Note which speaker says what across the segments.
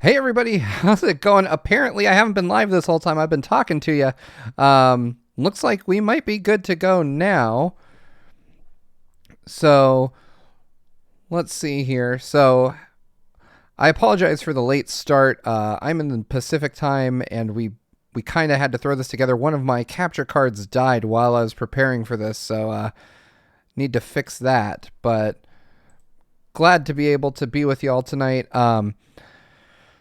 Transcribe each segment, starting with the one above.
Speaker 1: Hey everybody, how's it going? Apparently, I haven't been live this whole time. I've been talking to you. Looks like we might be good to go now. So let's see here. So I apologize for the late start. I'm in the Pacific time, and we kind of had to throw this together. One of my capture cards died while I was preparing for this, so need to fix that. But glad to be able to be with you all tonight.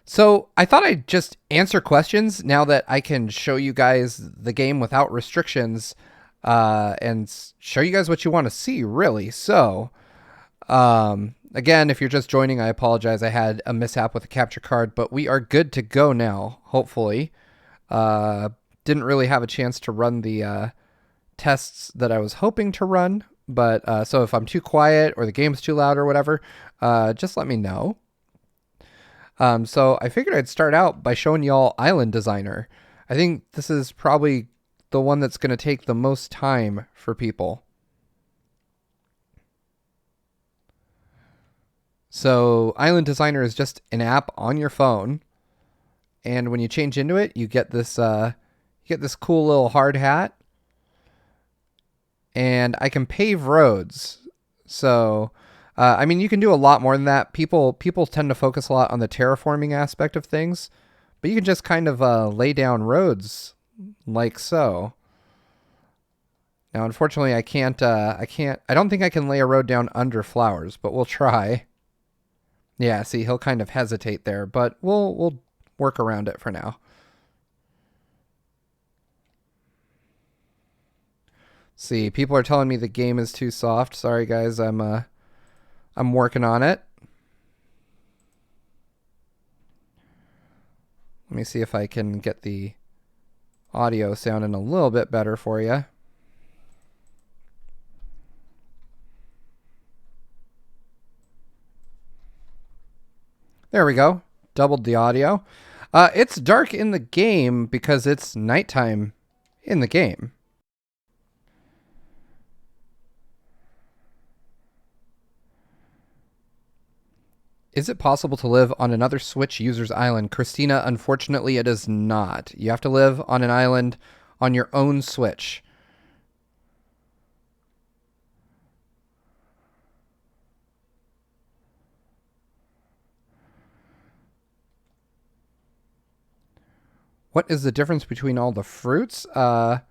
Speaker 1: So I thought I'd just answer questions now that I can show you guys the game without restrictions, and show you guys what you want to see, really. So, again, if you're just joining, I apologize. I had a mishap with the capture card, but we are good to go now, hopefully. Didn't really have a chance to run the tests that I was hoping to run, but so if I'm too quiet or the game's too loud or whatever, just let me know. So I figured I'd start out by showing y'all Island Designer. I think this is probably the one that's going to take the most time for people. So Island Designer is just an app on your phone, and when you change into it, you get this cool little hard hat, and I can pave roads. So I mean, you can do a lot more than that. People tend to focus a lot on the terraforming aspect of things, but you can just kind of lay down roads like so. Now, unfortunately, I can't. I don't think I can lay a road down under flowers, but we'll try. Yeah, see, he'll kind of hesitate there, but we'll work around it for now. See, people are telling me the game is too soft. Sorry, guys. I'm working on it. Let me see if I can get the audio sounding a little bit better for you. There we go. Doubled the audio. It's dark in the game because it's nighttime in the game. Is it possible to live on another Switch user's island? Christina, unfortunately, it is not. You have to live on an island on your own Switch. What is the difference between all the fruits? There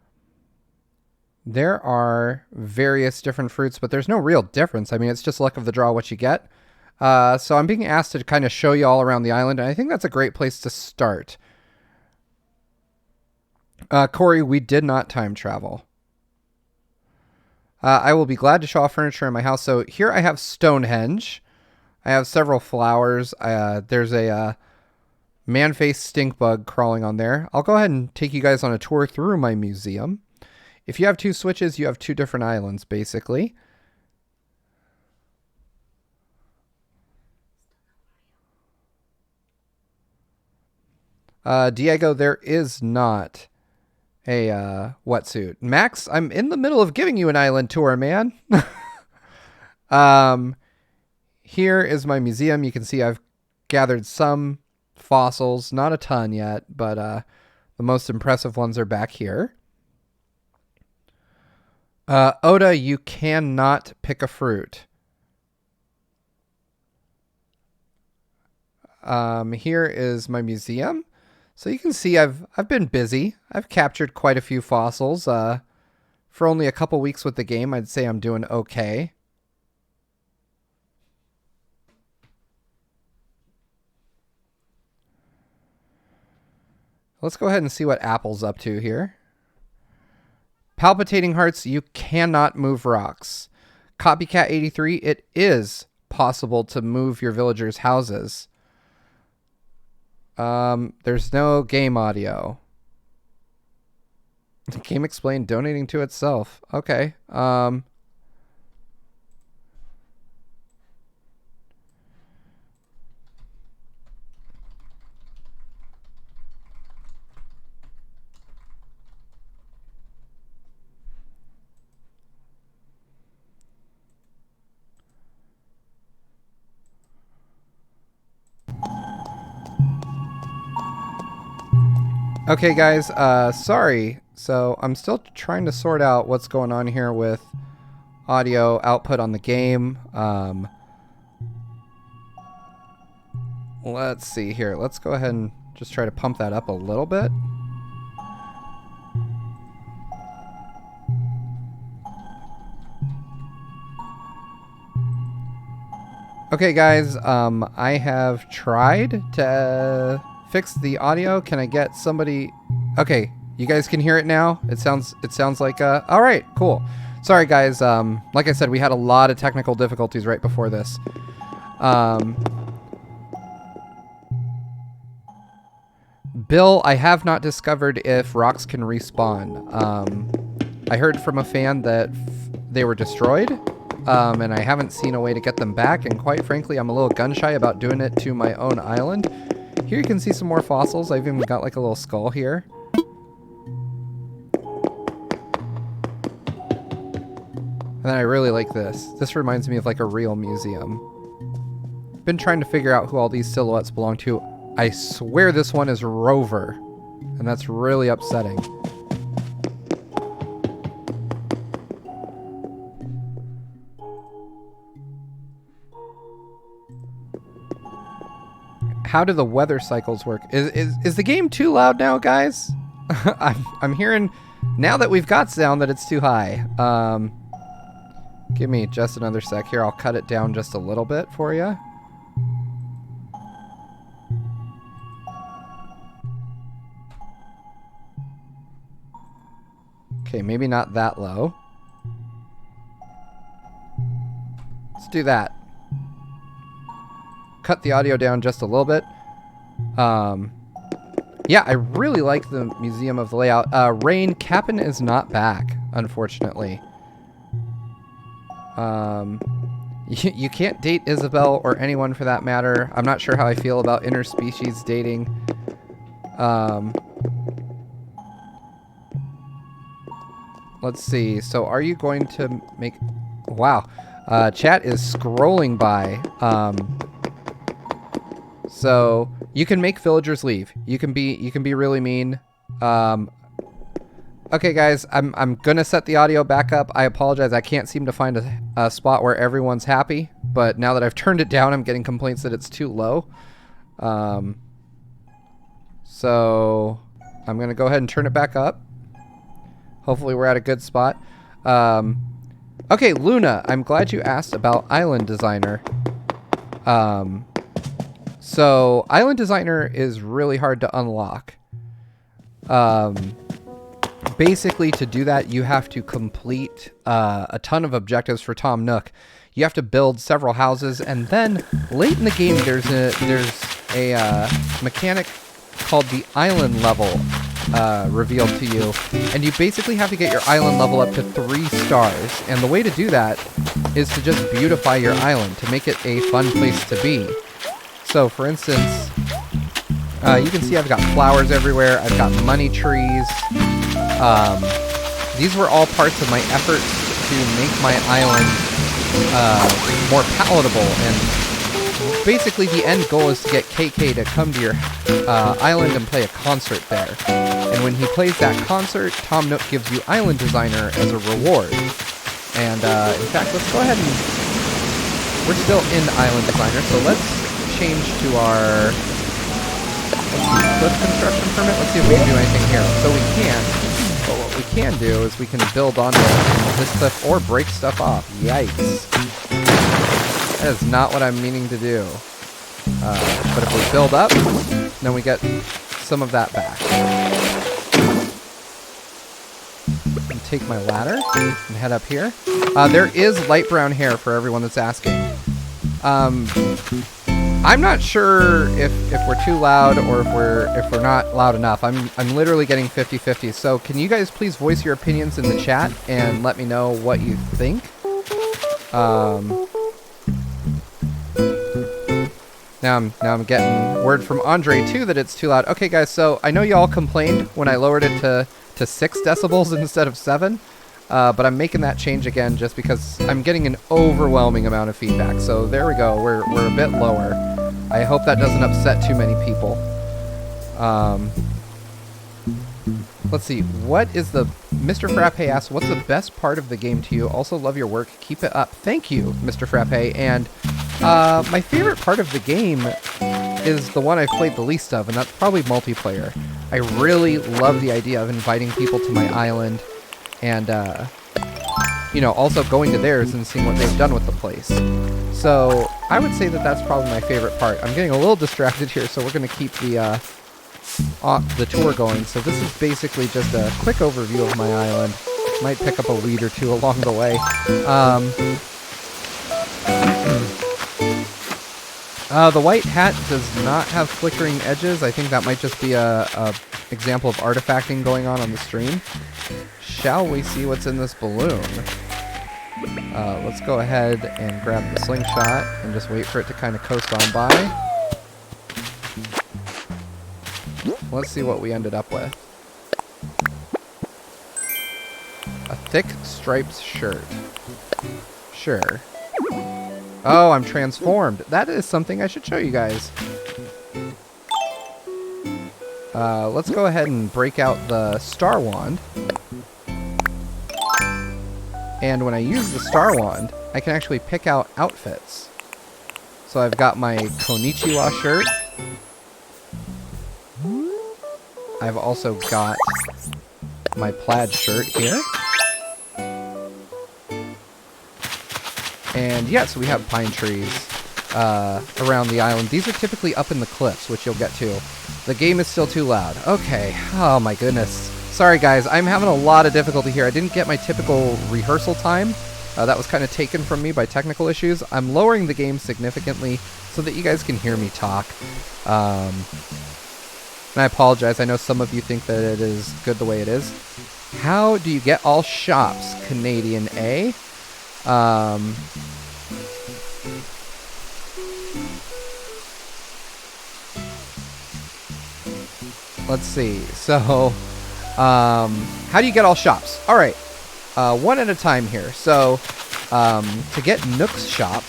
Speaker 1: are various different fruits, but there's no real difference. I mean, it's just luck of the draw what you get. So I'm being asked to kind of show you all around the island, and I think that's a great place to start. Corey, we did not time travel. I will be glad to show off furniture in my house. So here I have Stonehenge. I have several flowers. There's a man-faced stink bug crawling on there. I'll go ahead and take you guys on a tour through my museum. If you have two Switches, you have two different islands, basically. Diego, there is not a wetsuit. Max, I'm in the middle of giving you an island tour, man. um, Here is my museum. You can see I've gathered some fossils, not a ton yet, but the most impressive ones are back here. Oda, you cannot pick a fruit. Here is my museum. So you can see I've been busy. I've captured quite a few fossils. For only a couple weeks with the game, I'd say I'm doing okay. Let's go ahead and see what Apple's up to here. Palpitating Hearts, you cannot move rocks. Copycat 83, it is possible to move your villagers' houses. There's no game audio. Game explained donating to itself. Okay. Okay, guys, sorry. So I'm still trying to sort out what's going on here with audio output on the game. Let's see here. Let's go ahead and just try to pump that up a little bit. Okay, guys, I have tried to fix the audio. Can I get somebody? Okay, you guys can hear it now. It sounds like all right, cool. Sorry, guys. Like I said, we had a lot of technical difficulties right before this. Bill, I have not discovered if rocks can respawn. I heard from a fan that they were destroyed, and I haven't seen a way to get them back, and quite frankly, I'm a little gun-shy about doing it to my own island. Here you can see some more fossils. I've even got like a little skull here. And then I really like this. This reminds me of like a real museum. Been trying to figure out who all these silhouettes belong to. I swear this one is Rover, and that's really upsetting. How do the weather cycles work? Is the game too loud now, guys? I'm hearing now that we've got sound that it's too high. Give me just another sec here. I'll cut it down just a little bit for you. Okay, maybe not that low. Let's do that. Cut the audio down just a little bit. Yeah, I really like the Museum of the Layout. Rain, Cap'n is not back, unfortunately. You can't date Isabel or anyone for that matter. I'm not sure how I feel about interspecies dating. Let's see. So are you going to make... Wow. Chat is scrolling by. So you can make villagers leave. You can be really mean. Okay, guys, I'm gonna set the audio back up. I apologize. I can't seem to find a spot where everyone's happy. But now that I've turned it down, I'm getting complaints that it's too low. So I'm gonna go ahead and turn it back up. Hopefully we're at a good spot. Okay, Luna, I'm glad you asked about Island Designer. So Island Designer is really hard to unlock. Basically, to do that, you have to complete a ton of objectives for Tom Nook. You have to build several houses, and then late in the game, there's a mechanic called the island level revealed to you, and you basically have to get your island level up to 3 stars. And the way to do that is to just beautify your island to make it a fun place to be. So, for instance, you can see I've got flowers everywhere. I've got money trees. These were all parts of my efforts to make my island more palatable, and basically the end goal is to get KK to come to your island and play a concert there. And when he plays that concert, Tom Nook gives you Island Designer as a reward. And in fact, let's go ahead and... We're still in Island Designer, so let's change to our... Cliff construction permit. Let's see if we can do anything here. So we can't. But what we can do is we can build onto this cliff or break stuff off. Yikes. That is not what I'm meaning to do. But if we build up, then we get some of that back. And take my ladder and head up here. There is light brown hair for everyone that's asking. I'm not sure if we're too loud or if we're not loud enough. I'm literally getting 50-50. So can you guys please voice your opinions in the chat and let me know what you think? Now I'm getting word from Andre too that it's too loud. Okay, guys. So I know y'all complained when I lowered it to 6 decibels instead of 7. But I'm making that change again just because I'm getting an overwhelming amount of feedback. So there we go. We're a bit lower. I hope that doesn't upset too many people. Let's see. What is the... Mr. Frappe asks, what's the best part of the game to you? Also love your work. Keep it up. Thank you, Mr. Frappe. And my favorite part of the game is the one I've played the least of, and that's probably multiplayer. I really love the idea of inviting people to my island and, you know, also going to theirs and seeing what they've done with the place. So I would say that that's probably my favorite part. I'm getting a little distracted here, so we're going to keep the tour going. So this is basically just a quick overview of my island. Might pick up a weed or two along the way. The white hat does not have flickering edges. I think that might just be a example of artifacting going on the stream. Shall we see what's in this balloon? Let's go ahead and grab the slingshot and just wait for it to kind of coast on by. Let's see what we ended up with. A thick striped shirt. Sure. Oh, I'm transformed. That is something I should show you guys. Let's go ahead and break out the Star Wand. And when I use the Star Wand, I can actually pick out outfits. So I've got my Konnichiwa shirt. I've also got my plaid shirt here. And yes, we have pine trees around the island. These are typically up in the cliffs, which you'll get to. The game is still too loud. Okay. Oh my goodness. Sorry guys, I'm having a lot of difficulty here. I didn't get my typical rehearsal time. That was kind of taken from me by technical issues. I'm lowering the game significantly so that you guys can hear me talk. And I apologize. I know some of you think that it is good the way it is. How do you get all shops? Canadian A. Let's see. So, how do you get all shops? All right. One at a time here. So, to get Nook's shop,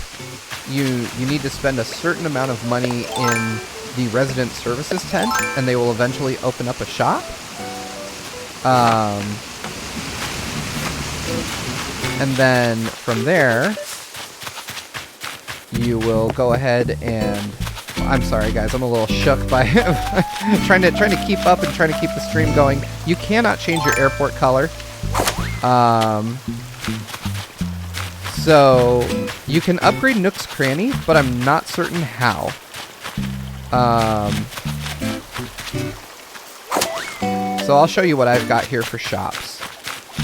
Speaker 1: you need to spend a certain amount of money in the resident services tent, and they will eventually open up a shop. And then from there, you will go ahead and... I'm sorry, guys. I'm a little shook by trying to keep up and trying to keep the stream going. You cannot change your airport color. So you can upgrade Nook's Cranny, but I'm not certain how. So I'll show you what I've got here for shops.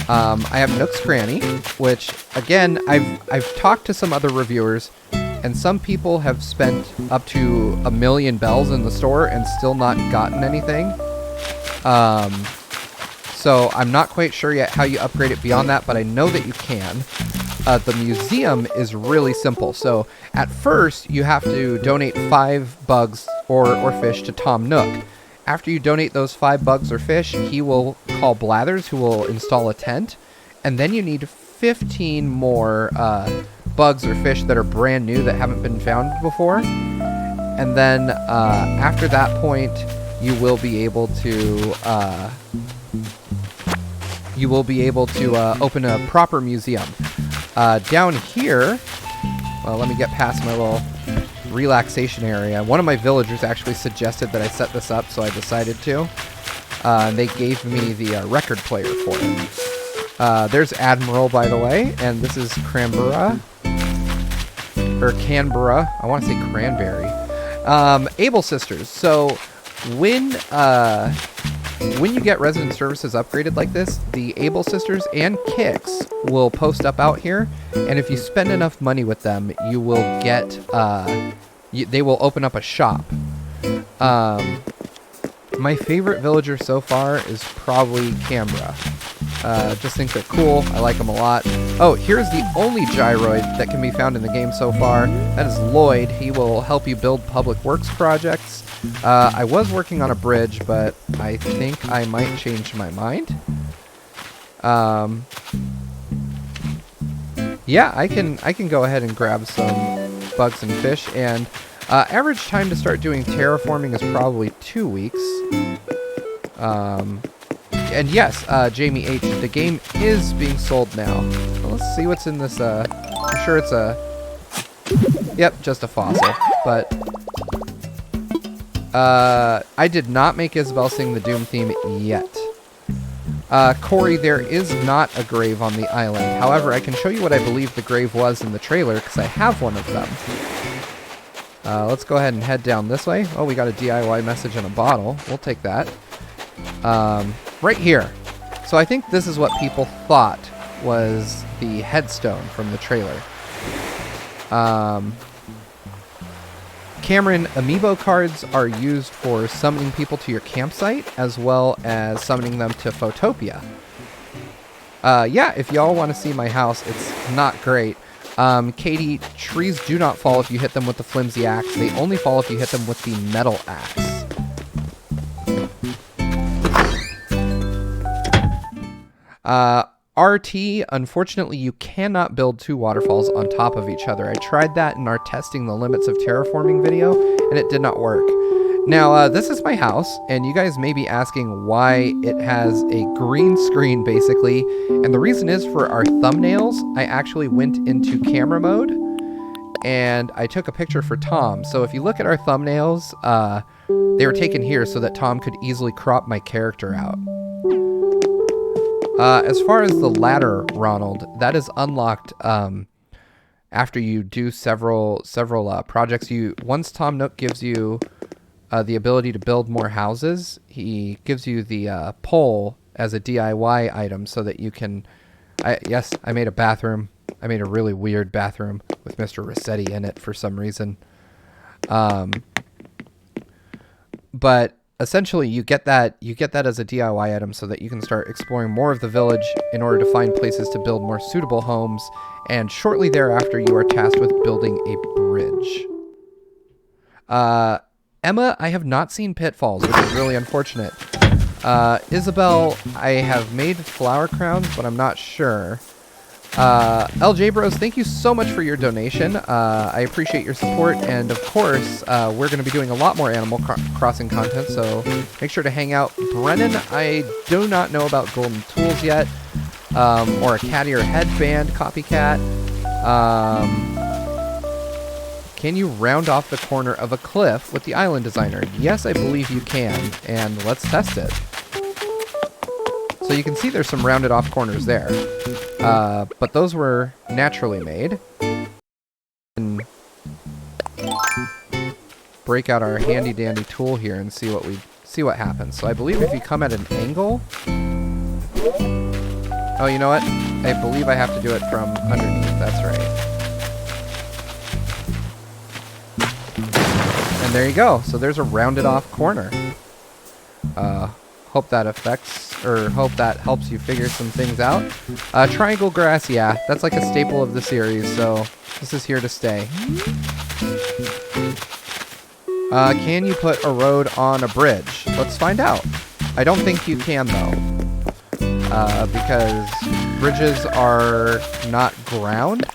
Speaker 1: I have Nook's Cranny, which again I've talked to some other reviewers, and some people have spent up to 1 million bells in the store and still not gotten anything. So I'm not quite sure yet how you upgrade it beyond that, but I know that you can. The museum is really simple. So at first you have to donate 5 bugs or fish to Tom Nook. After you donate those 5 bugs or fish, he will call Blathers, who will install a tent, and then you need 15 more bugs or fish that are brand new that haven't been found before. And then after that point, you will be able to open a proper museum. Down here, well, let me get past my little relaxation area. One of my villagers actually suggested that I set this up, so I decided to. And they gave me the record player for it. There's Admiral, by the way, and this is Canberra. Or Canberra. I want to say Cranberry. Able Sisters. So when you get resident services upgraded like this, the Able Sisters and Kicks will post up out here, and if you spend enough money with them, you will get, they will open up a shop. My favorite villager so far is probably Canberra. Just think they're cool. I like them a lot. Oh, here's the only gyroid that can be found in the game so far. That is Lloyd. He will help you build public works projects. I was working on a bridge, but I think I might change my mind. Yeah, I can go ahead and grab some bugs and fish, and average time to start doing terraforming is probably 2 weeks. And yes, Jamie H, the game is being sold now. Well, let's see what's in this. I'm sure it's a... Yep, just a fossil. But I did not make Isabel sing the Doom theme yet. Corey, there is not a grave on the island. However, I can show you what I believe the grave was in the trailer, because I have one of them. Let's go ahead and head down this way. Oh, we got a DIY message in a bottle. We'll take that. Right here. So I think this is what people thought was the headstone from the trailer. Cameron, Amiibo cards are used for summoning people to your campsite, as well as summoning them to Photopia. Yeah, if y'all want to see my house, it's not great. Katie, trees do not fall if you hit them with the flimsy axe. They only fall if you hit them with the metal axe. RT, unfortunately, you cannot build two waterfalls on top of each other. I tried that in our testing the limits of terraforming video, and it did not work. Now, this is my house, and you guys may be asking why it has a green screen, basically. And the reason is for our thumbnails, I actually went into camera mode, and I took a picture for Tom. So if you look at our thumbnails, they were taken here so that Tom could easily crop my character out. As far as the ladder, Ronald, that is unlocked after you do several projects. Once Tom Nook gives you the ability to build more houses, he gives you the pole as a DIY item so that you can... Yes, I made a bathroom. I made a really weird bathroom with Mr. Rossetti in it for some reason. But... essentially, you get that as a DIY item so that you can start exploring more of the village in order to find places to build more suitable homes, and shortly thereafter you are tasked with building a bridge. Emma, I have not seen Pitfalls, which is really unfortunate. Isabel, I have made flower crowns, but I'm not sure. LJ Bros, thank you so much for your donation. I appreciate your support, and of course, we're going to be doing a lot more Animal Crossing content, so make sure to hang out. Brennan, I do not know about golden tools yet, or a cat ear headband copycat. Can you round off the corner of a cliff with the island designer? Yes, I believe you can, and let's test it. So you can see there's some rounded off corners there. But those were naturally made. And break out our handy dandy tool here and see what happens. So I believe if you come at an angle... Oh, you know what? I believe I have to do it from underneath. That's right. And there you go. So there's a rounded off corner. Hope that hope that helps you figure some things out. Triangle grass, yeah, that's like a staple of the series, so this is here to stay. Can you put a road on a bridge? Let's find out. I don't think you can, though, because bridges are not ground.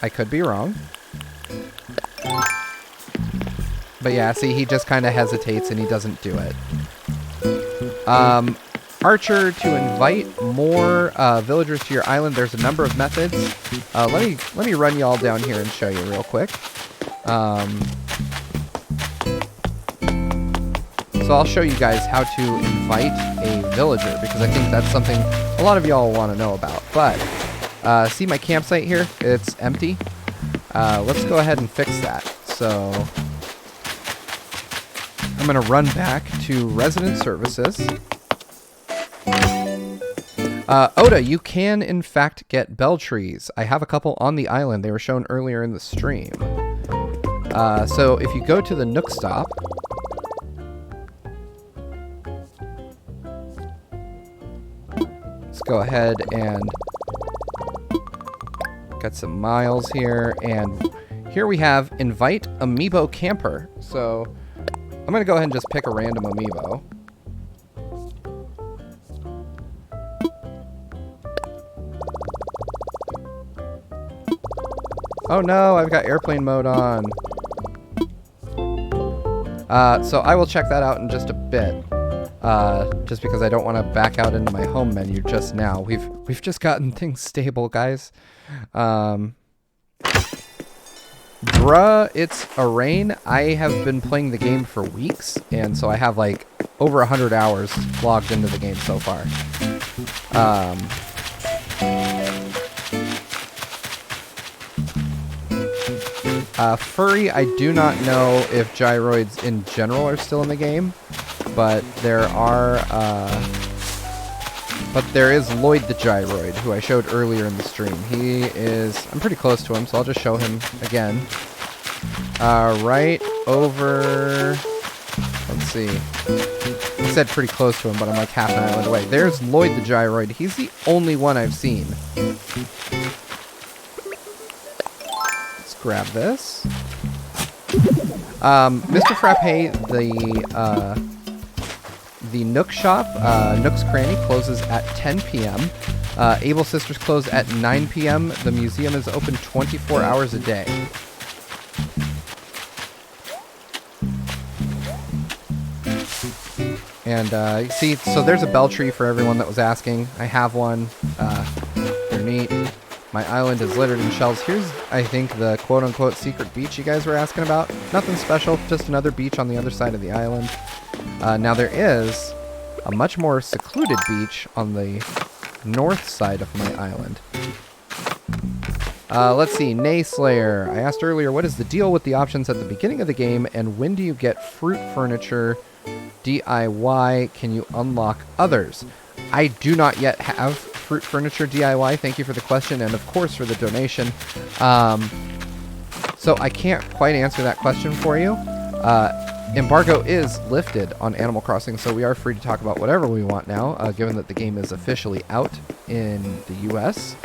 Speaker 1: I could be wrong. But yeah, see, he just kind of hesitates and he doesn't do it. Archer, to invite more villagers to your island, there's a number of methods. Let me run y'all down here and show you real quick. So I'll show you guys how to invite a villager, because I think that's something a lot of y'all want to know about. But see my campsite here? It's empty. Let's go ahead and fix that. So I'm going to run back to Resident Services. Oda, you can in fact get bell trees. I have a couple on the island. They were shown earlier in the stream. So if you go to the Nook Stop, let's go ahead and get some miles here. And here we have Invite Amiibo Camper. So I'm going to go ahead and just pick a random Amiibo. Oh no, I've got airplane mode on. So I will check that out in just a bit. just because I don't want to back out into my home menu just now. We've just gotten things stable, guys. Bruh, it's a rain. I have been playing the game for weeks, and so I have like over 100 hours logged into the game so far. Furry, I do not know if gyroids in general are still in the game, but there is Lloyd the Gyroid, who I showed earlier in the stream. He is, I'm pretty close to him, so I'll just show him again. Right over, let's see. I said pretty close to him, but I'm like half an island away. There's Lloyd the Gyroid. He's the only one I've seen. Let's grab this. Mr. Frappe, the Nook shop, Nook's Cranny, closes at 10 p.m. Able Sisters close at 9 p.m. The museum is open 24 hours a day. And see, so there's a bell tree for everyone that was asking. I have one. They're neat. My island is littered in shells. Here's, I think, the quote-unquote secret beach you guys were asking about. Nothing special, just another beach on the other side of the island. Now there is a much more secluded beach on the north side of my island. Let's see, Nayslayer. I asked earlier, what is the deal with the options at the beginning of the game, and when do you get fruit furniture DIY? Can you unlock others? I do not yet have fruit furniture DIY. Thank you for the question, and of course for the donation. So I can't quite answer that question for you. Embargo is lifted on Animal Crossing, so we are free to talk about whatever we want now, given that the game is officially out in the US.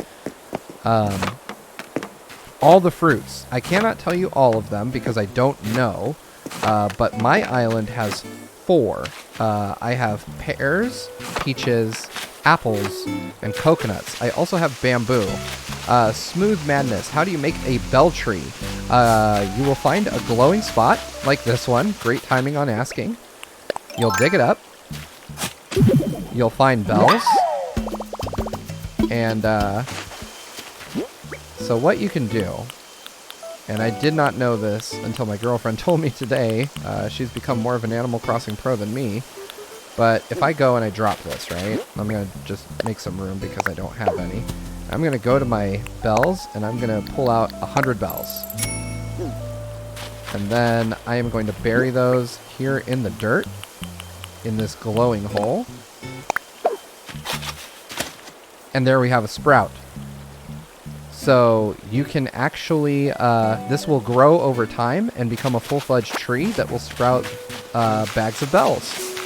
Speaker 1: All the fruits. I cannot tell you all of them because I don't know, but my island has 4. I have pears, peaches, apples, and coconuts. I also have bamboo. Smooth Madness. How do you make a bell tree? You will find a glowing spot like this one. Great timing on asking. You'll dig it up. You'll find bells. And so what you can do, and I did not know this until my girlfriend told me today. She's become more of an Animal Crossing pro than me. But if I go and I drop this, right? I'm going to just make some room because I don't have any. I'm going to go to my bells, and I'm going to pull out 100 bells. And then I am going to bury those here in the dirt, in this glowing hole. And there we have a sprout. So you can actually, this will grow over time and become a full-fledged tree that will sprout bags of bells.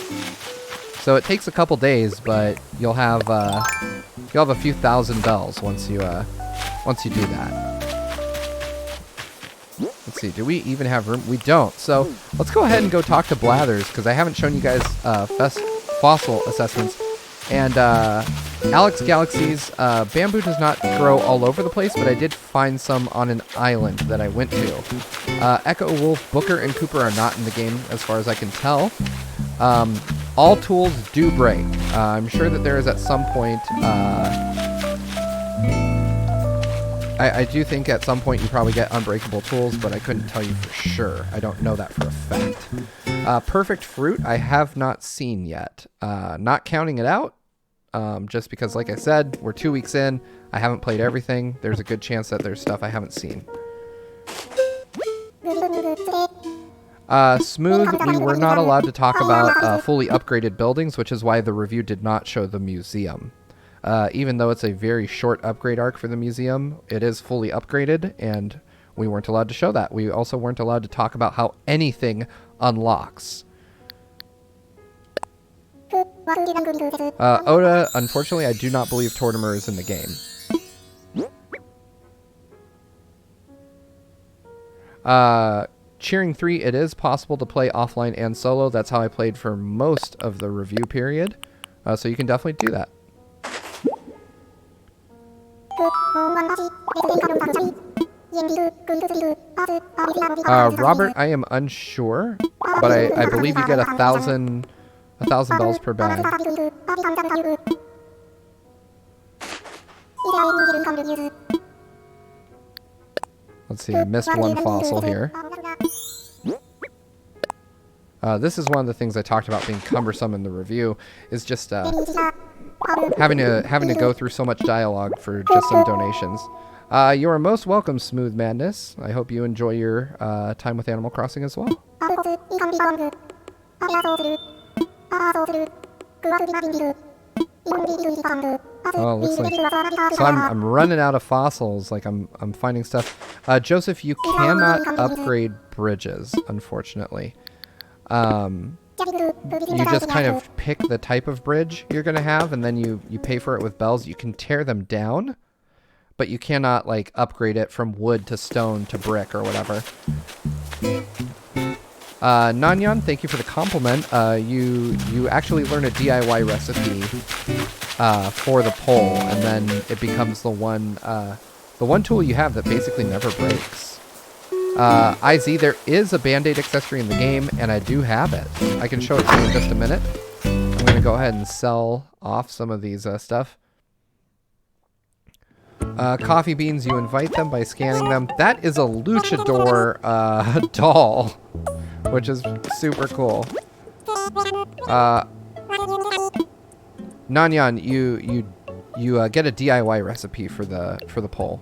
Speaker 1: So it takes a couple days, but you'll have a few thousand bells once you do that. Let's see, do we even have room? We don't. So let's go ahead and go talk to Blathers, because I haven't shown you guys fossil assessments. And Alex Galaxies, bamboo does not grow all over the place, but I did find some on an island that I went to. Echo, Wolf, Booker, and Cooper are not in the game as far as I can tell. All tools do break. I'm sure that there is at some point... I do think at some point you probably get unbreakable tools, but I couldn't tell you for sure. I don't know that for a fact. Perfect fruit, I have not seen yet. Not counting it out, just because, like I said, we're 2 weeks in. I haven't played everything. There's a good chance that there's stuff I haven't seen. Smooth, we were not allowed to talk about fully upgraded buildings, which is why the review did not show the museum. Even though it's a very short upgrade arc for the museum, it is fully upgraded, and we weren't allowed to show that. We also weren't allowed to talk about how anything unlocks. Oda, unfortunately, I do not believe Tortimer is in the game. Cheering 3, it is possible to play offline and solo. That's how I played for most of the review period. So you can definitely do that. Robert, I am unsure, but I believe you get 1,000 1,000 bells per bag. Let's see, I missed one fossil here. This is one of the things I talked about being cumbersome in the review, is just having to go through so much dialogue for just some donations. You are most welcome, Smooth Madness. I hope you enjoy your time with Animal Crossing as well. Oh, looks like so. I'm running out of fossils. Like I'm finding stuff. Joseph, you cannot upgrade bridges, unfortunately. You just kind of pick the type of bridge you're gonna have, and then you pay for it with bells. You can tear them down, but you cannot like upgrade it from wood to stone to brick or whatever. Nanyan, thank you for the compliment. You actually learn a DIY recipe for the pole, and then it becomes the one tool you have that basically never breaks. IZ, there is a Band-Aid accessory in the game, and I do have it. I can show it to you in just a minute. I'm going to go ahead and sell off some of these stuff. Coffee beans, you invite them by scanning them. That is a luchador doll, which is super cool. Nanyan, you get a DIY recipe for the pole.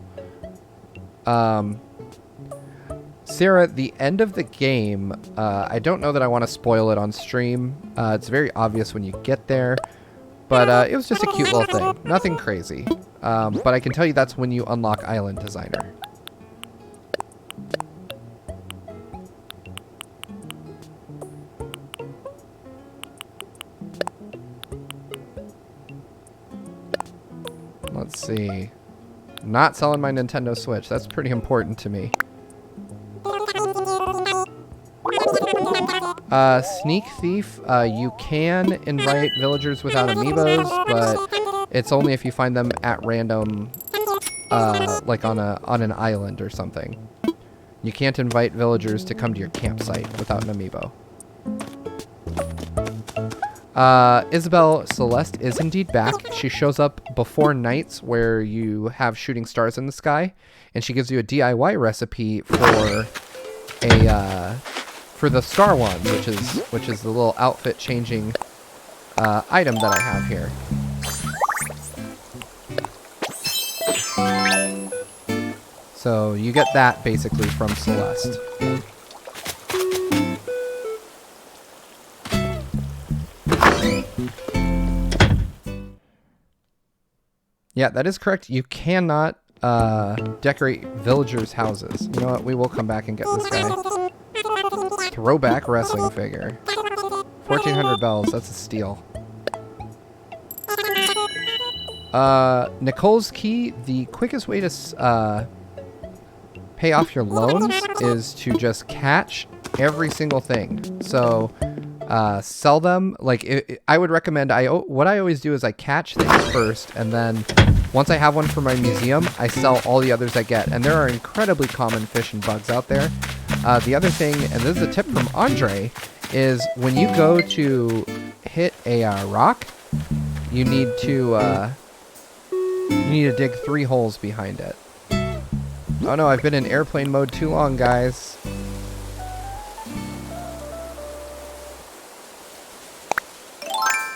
Speaker 1: Sarah, the end of the game, I don't know that I want to spoil it on stream. It's very obvious when you get there, but it was just a cute little thing. Nothing crazy. But I can tell you that's when you unlock Island Designer. Let's see. Not selling my Nintendo Switch. That's pretty important to me. Sneak Thief, you can invite villagers without amiibos, but it's only if you find them at random, like on an island or something. You can't invite villagers to come to your campsite without an amiibo. Isabel Celeste is indeed back. She shows up before nights where you have shooting stars in the sky, and she gives you a DIY recipe for the star wand, which is the little outfit changing item that I have here. So you get that basically from Celeste. Yeah, that is correct. You cannot decorate villagers' houses. You know what? We will come back and get this guy. Throwback wrestling figure. 1,400 bells. That's a steal. Nicole's key. The quickest way to pay off your loans is to just catch every single thing. So sell them. Like I would recommend. What I always do is I catch things first, and then once I have one for my museum, I sell all the others I get. And there are incredibly common fish and bugs out there. The other thing, and this is a tip from Andre, is when you go to hit a rock, you need to dig 3 holes behind it. Oh no, I've been in airplane mode too long, guys.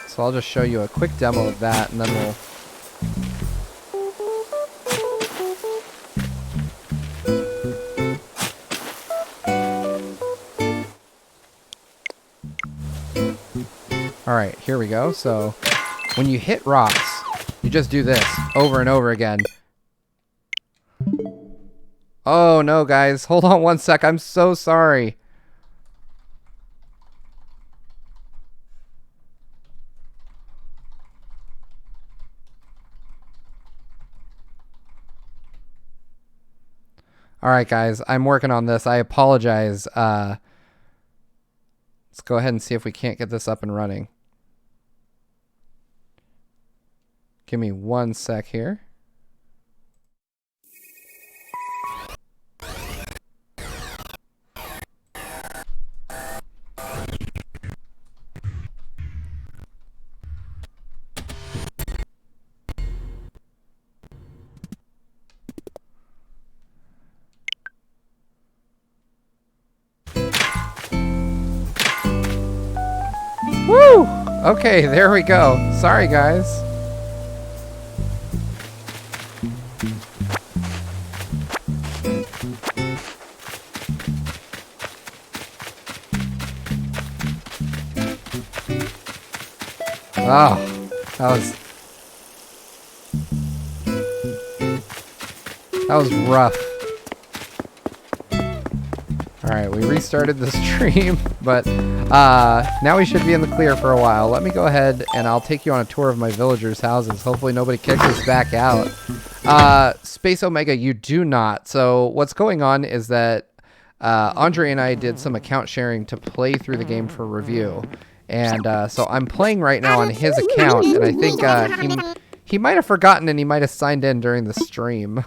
Speaker 1: So I'll just show you a quick demo of that, and then we'll... Alright, here we go. So, when you hit rocks, you just do this over and over again. Oh no, guys. Hold on one sec. I'm so sorry. Alright, guys. I'm working on this. I apologize. Let's go ahead and see if we can't get this up and running. Give me one sec here. Okay, there we go. Sorry, guys. Oh, that was rough. Alright, we restarted the stream, but now we should be in the clear for a while. Let me go ahead and I'll take you on a tour of my villagers' houses. Hopefully nobody kicks us back out. Space Omega, you do not. So what's going on is that Andre and I did some account sharing to play through the game for review. And so I'm playing right now on his account, and I think he might have forgotten and he might have signed in during the stream.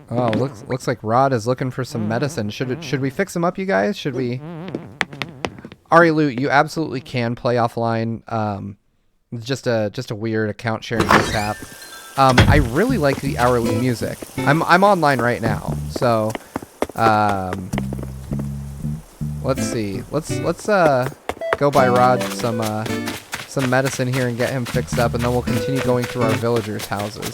Speaker 1: Oh, looks like Rod is looking for some medicine. Should we fix him up, you guys? Should we? Ari Loot, you absolutely can play offline. It's just a weird account sharing mishap. I really like the hourly music. I'm online right now, so let's see. Let's go buy Rod some medicine here and get him fixed up, and then we'll continue going through our villagers' houses.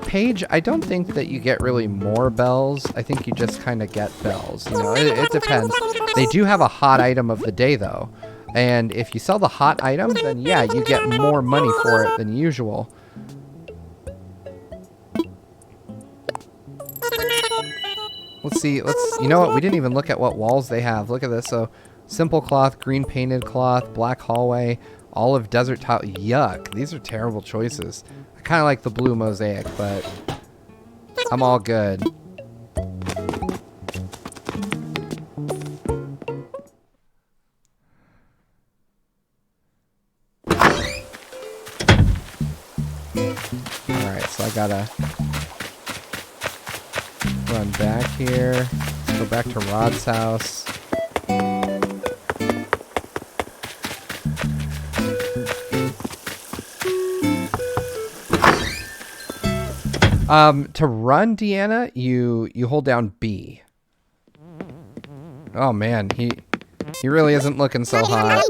Speaker 1: Paige, I don't think that you get really more bells. I think you just kind of get bells. You know, it depends. They do have a hot item of the day, though. And if you sell the hot item, then yeah, you get more money for it than usual. Let's see. You know what? We didn't even look at what walls they have. Look at this. So, simple cloth, green painted cloth, black hallway, olive desert tile. Yuck. These are terrible choices. I kind of like the blue mosaic, but I'm all good. Alright, so I gotta run back here. Let's go back to Rod's house. To run, Deanna, you hold down B. Oh man, he really isn't looking so hot.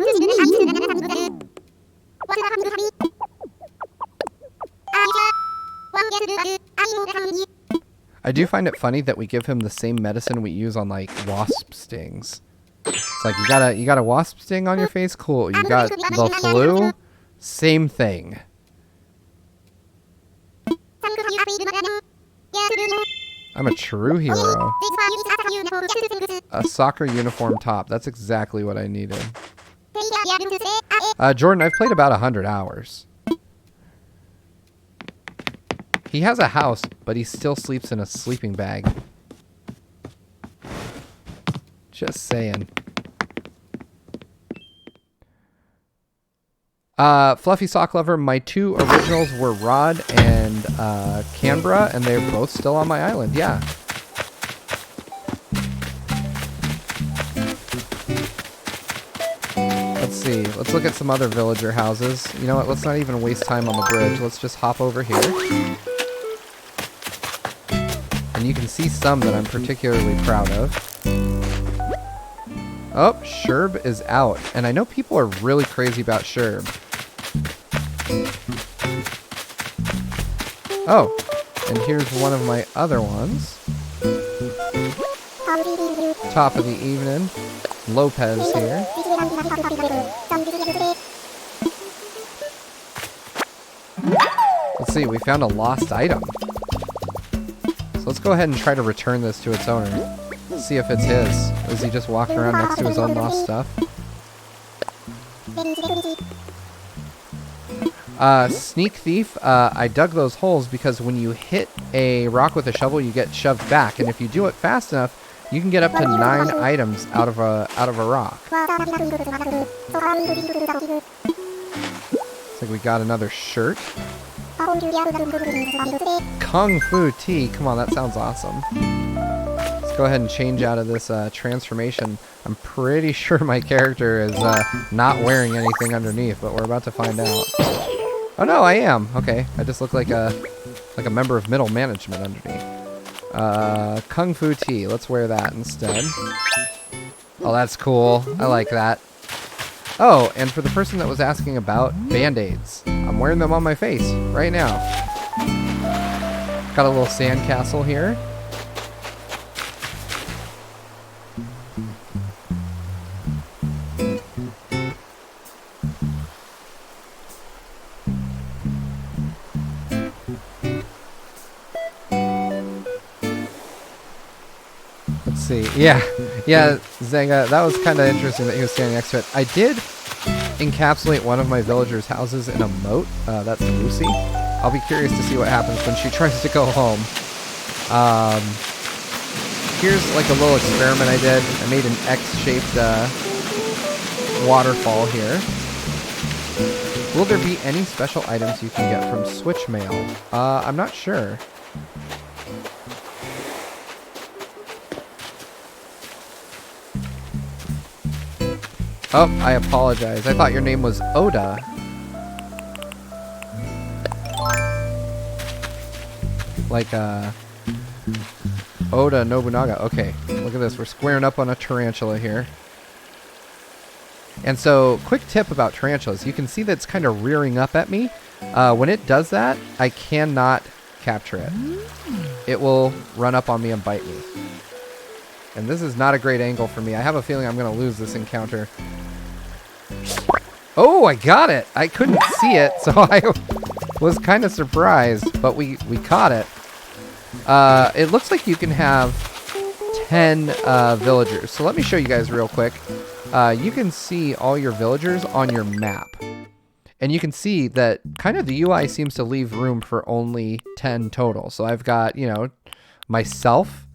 Speaker 1: I do find it funny that we give him the same medicine we use on like wasp stings. It's like you got a wasp sting on your face? Cool. You got the flu? Same thing. I'm a true hero. A soccer uniform top. That's exactly what I needed. Jordan, I've played about 100 hours. He has a house, but he still sleeps in a sleeping bag. Just saying. Fluffy Sock Lover, my two originals were Rod and Canberra, and they're both still on my island, yeah. Let's see, let's look at some other villager houses. You know what, let's not even waste time on the bridge. Let's just hop over here. And you can see some that I'm particularly proud of. Oh, Sherb is out. And I know people are really crazy about Sherb. Oh, and here's one of my other ones. Top of the evening. Lopez here. Let's see, we found a lost item. So let's go ahead and try to return this to its owner. See if it's his. Is he just walking around next to his own lost stuff? Sneak Thief, I dug those holes because when you hit a rock with a shovel, you get shoved back, and if you do it fast enough, you can get up to 9 items out of a rock. Looks like we got another shirt. Kung Fu Tea, come on, that sounds awesome. Let's go ahead and change out of this transformation. I'm pretty sure my character is not wearing anything underneath, but we're about to find out. Oh no, I am. Okay, I just look like a member of middle management underneath. Kung Fu Tea. Let's wear that instead. Oh, that's cool. I like that. Oh, and for the person that was asking about Band-Aids, I'm wearing them on my face right now. Got a little sandcastle here. Let's see. Yeah, Zenga, that was kind of interesting that he was standing next to it. I did encapsulate one of my villagers' houses in a moat. That's Lucy. I'll be curious to see what happens when she tries to go home. Here's like a little experiment I did. I made an X-shaped waterfall here. Will there be any special items you can get from Switch Mail? I'm not sure. Oh, I apologize. I thought your name was Oda. Like, Oda Nobunaga. Okay, look at this. We're squaring up on a tarantula here. And so, quick tip about tarantulas. You can see that it's kind of rearing up at me. When it does that, I cannot capture it. It will run up on me and bite me. And this is not a great angle for me. I have a feeling I'm going to lose this encounter. Oh, I got it! I couldn't see it, so I was kind of surprised, but we caught it. It looks like you can have 10 villagers. So let me show you guys real quick. You can see all your villagers on your map. And you can see that kind of the UI seems to leave room for only 10 total. So I've got, you know, myself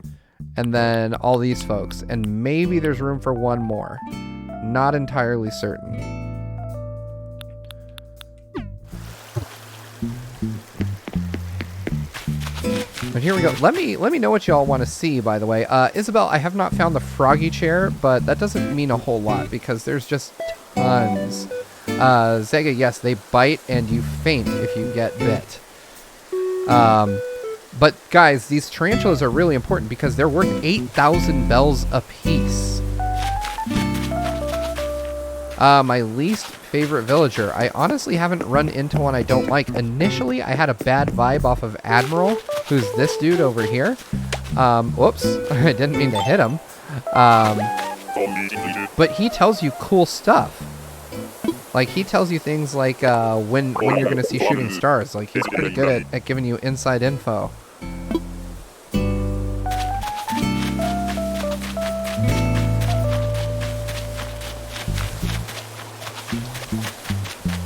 Speaker 1: and then all these folks. And maybe there's room for one more. Not entirely certain. But here we go. Let me know what y'all want to see, by the way. Isabel, I have not found the froggy chair, but that doesn't mean a whole lot because there's just tons. Zega, yes, they bite and you faint if you get bit. But guys, these tarantulas are really important because they're worth 8,000 bells apiece. My least favorite villager. I honestly haven't run into one I don't like. Initially, I had a bad vibe off of Admiral, who's this dude over here. Whoops, I didn't mean to hit him. But he tells you cool stuff. Like, he tells you things like when you're going to see shooting stars. Like, he's pretty good at giving you inside info.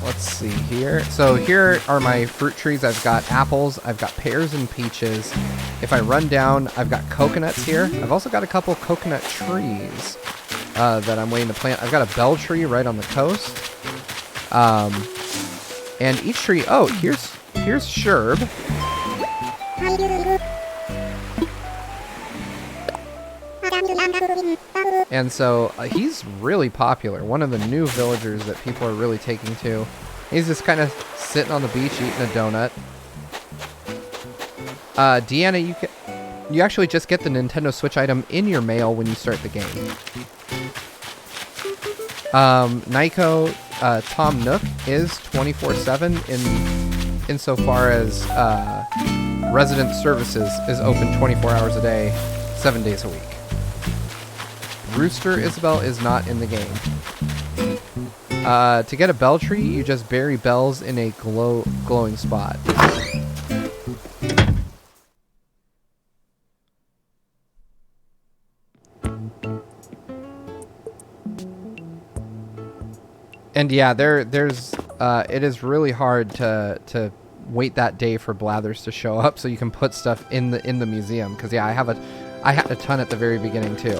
Speaker 1: Let's see here. So here are my fruit trees. I've got apples, I've got pears and peaches. If I run down, I've got coconuts here. I've also got a couple coconut trees that I'm waiting to plant. I've got a bell tree right on the coast. And each tree, oh, here's Sherb. And so he's really popular. One of the new villagers that people are really taking to. He's just kind of sitting on the beach eating a donut. Deanna, you actually just get the Nintendo Switch item in your mail when you start the game. Naiko, Tom Nook is 24/7 insofar as resident services is open 24 hours a day, 7 days a week. Rooster Isabel is not in the game. To get a bell tree, you just bury bells in a glowing spot. And yeah, there's it is really hard to wait that day for Blathers to show up so you can put stuff in the museum. Because yeah, I had a ton at the very beginning too.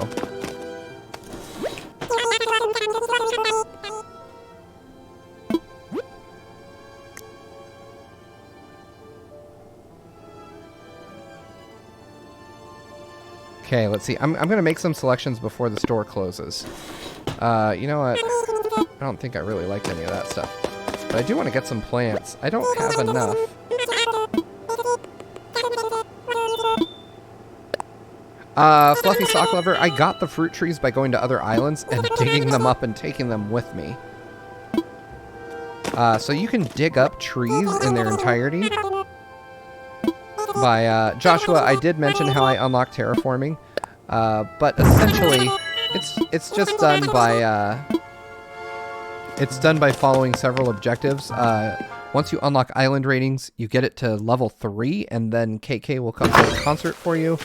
Speaker 1: Okay, let's see. I'm going to make some selections before the store closes. You know what? I don't think I really liked any of that stuff. But I do want to get some plants. I don't have enough. Fluffy Sock Lover, I got the fruit trees by going to other islands and digging them up and taking them with me. So you can dig up trees in their entirety. By Joshua, I did mention how I unlocked terraforming, but essentially, it's just done by following several objectives. Once you unlock island ratings, you get it to level 3, and then KK will come to a concert for you,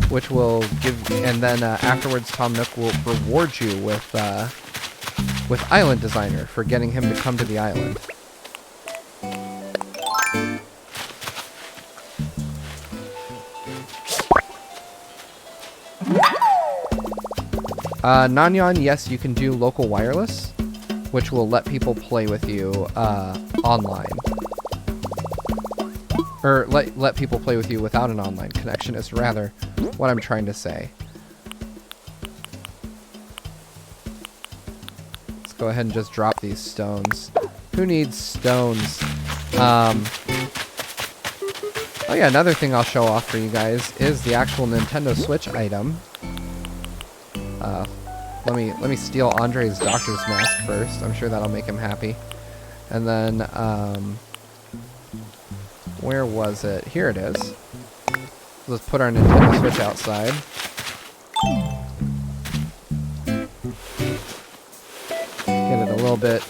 Speaker 1: which will give, and then afterwards Tom Nook will reward you with Island Designer for getting him to come to the island. Nanyan, yes, you can do local wireless, which will let people play with you online. Or let people play with you without an online connection is rather what I'm trying to say. Let's go ahead and just drop these stones. Who needs stones? Oh yeah, another thing I'll show off for you guys is the actual Nintendo Switch item. Let me steal Andre's doctor's mask first. I'm sure that'll make him happy. And then, where was it? Here it is. Let's put our Nintendo Switch outside. Get it a little bit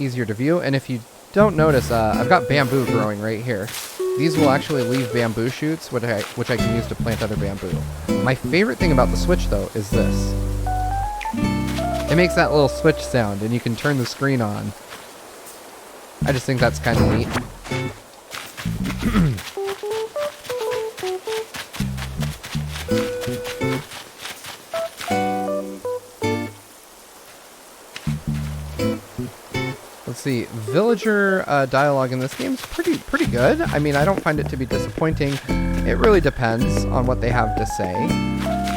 Speaker 1: easier to view. And if you don't notice, I've got bamboo growing right here. These will actually leave bamboo shoots, which I can use to plant other bamboo. My favorite thing about the Switch, though, is this. It makes that little switch sound, and you can turn the screen on. I just think that's kind of neat. Let's see, villager dialogue in this game is pretty good. I mean, I don't find it to be disappointing. It really depends on what they have to say.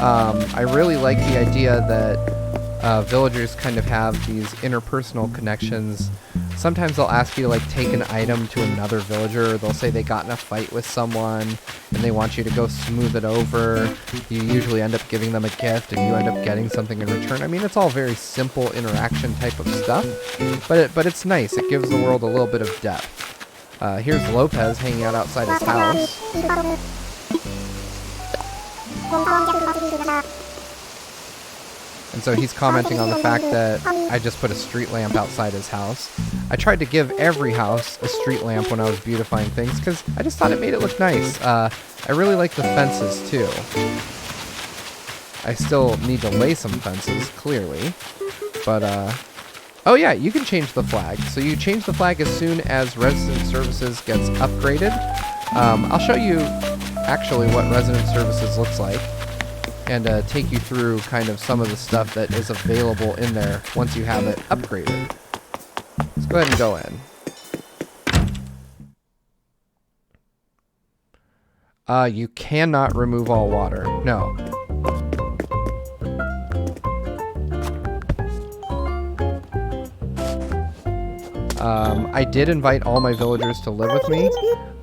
Speaker 1: I really like the idea that villagers kind of have these interpersonal connections. Sometimes they'll ask you to like take an item to another villager, or they'll say they got in a fight with someone and they want you to go smooth it over. You usually end up giving them a gift and you end up getting something in return. I mean, it's all very simple interaction type of stuff, but it's nice. It gives the world a little bit of depth. Here's Lopez hanging out outside his house. And so he's commenting on the fact that I just put a street lamp outside his house. I tried to give every house a street lamp when I was beautifying things because I just thought it made it look nice. I really like the fences too. I still need to lay some fences, clearly. But, oh yeah, you can change the flag. So you change the flag as soon as Resident Services gets upgraded. I'll show you actually what Resident Services looks like, and take you through kind of some of the stuff that is available in there once you have it upgraded. Let's go ahead and go in. You cannot remove all water. No. I did invite all my villagers to live with me.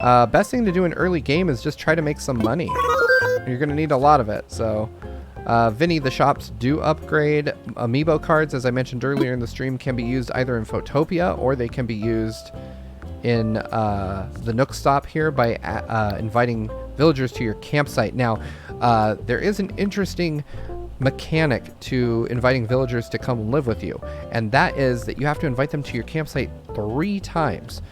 Speaker 1: Best thing to do in early game is just try to make some money. You're going to need a lot of it. So, Vinny, the shops do upgrade. Amiibo cards, as I mentioned earlier in the stream, can be used either in Photopia or they can be used in the Nook Stop here by inviting villagers to your campsite. Now, there is an interesting mechanic to inviting villagers to come live with you, and that is that you have to invite them to your campsite 3 times.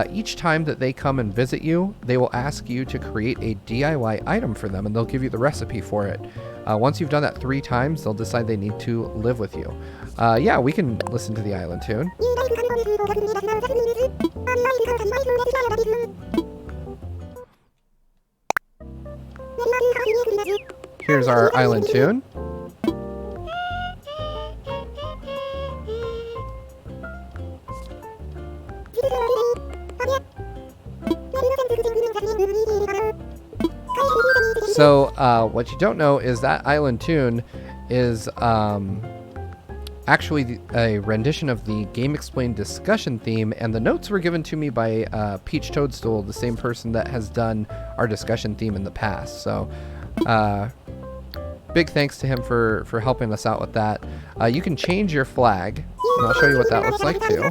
Speaker 1: Each time that they come and visit you, they will ask you to create a DIY item for them, and they'll give you the recipe for it. Once you've done that 3 times, they'll decide they need to live with you. Yeah, we can listen to the island tune. Here's our island tune. So what you don't know is that island tune is actually a rendition of the Game Explained discussion theme, and the notes were given to me by Peach Toadstool, the same person that has done our discussion theme in the past. So big thanks to him for helping us out with that. You can change your flag, and I'll show you what that looks like too.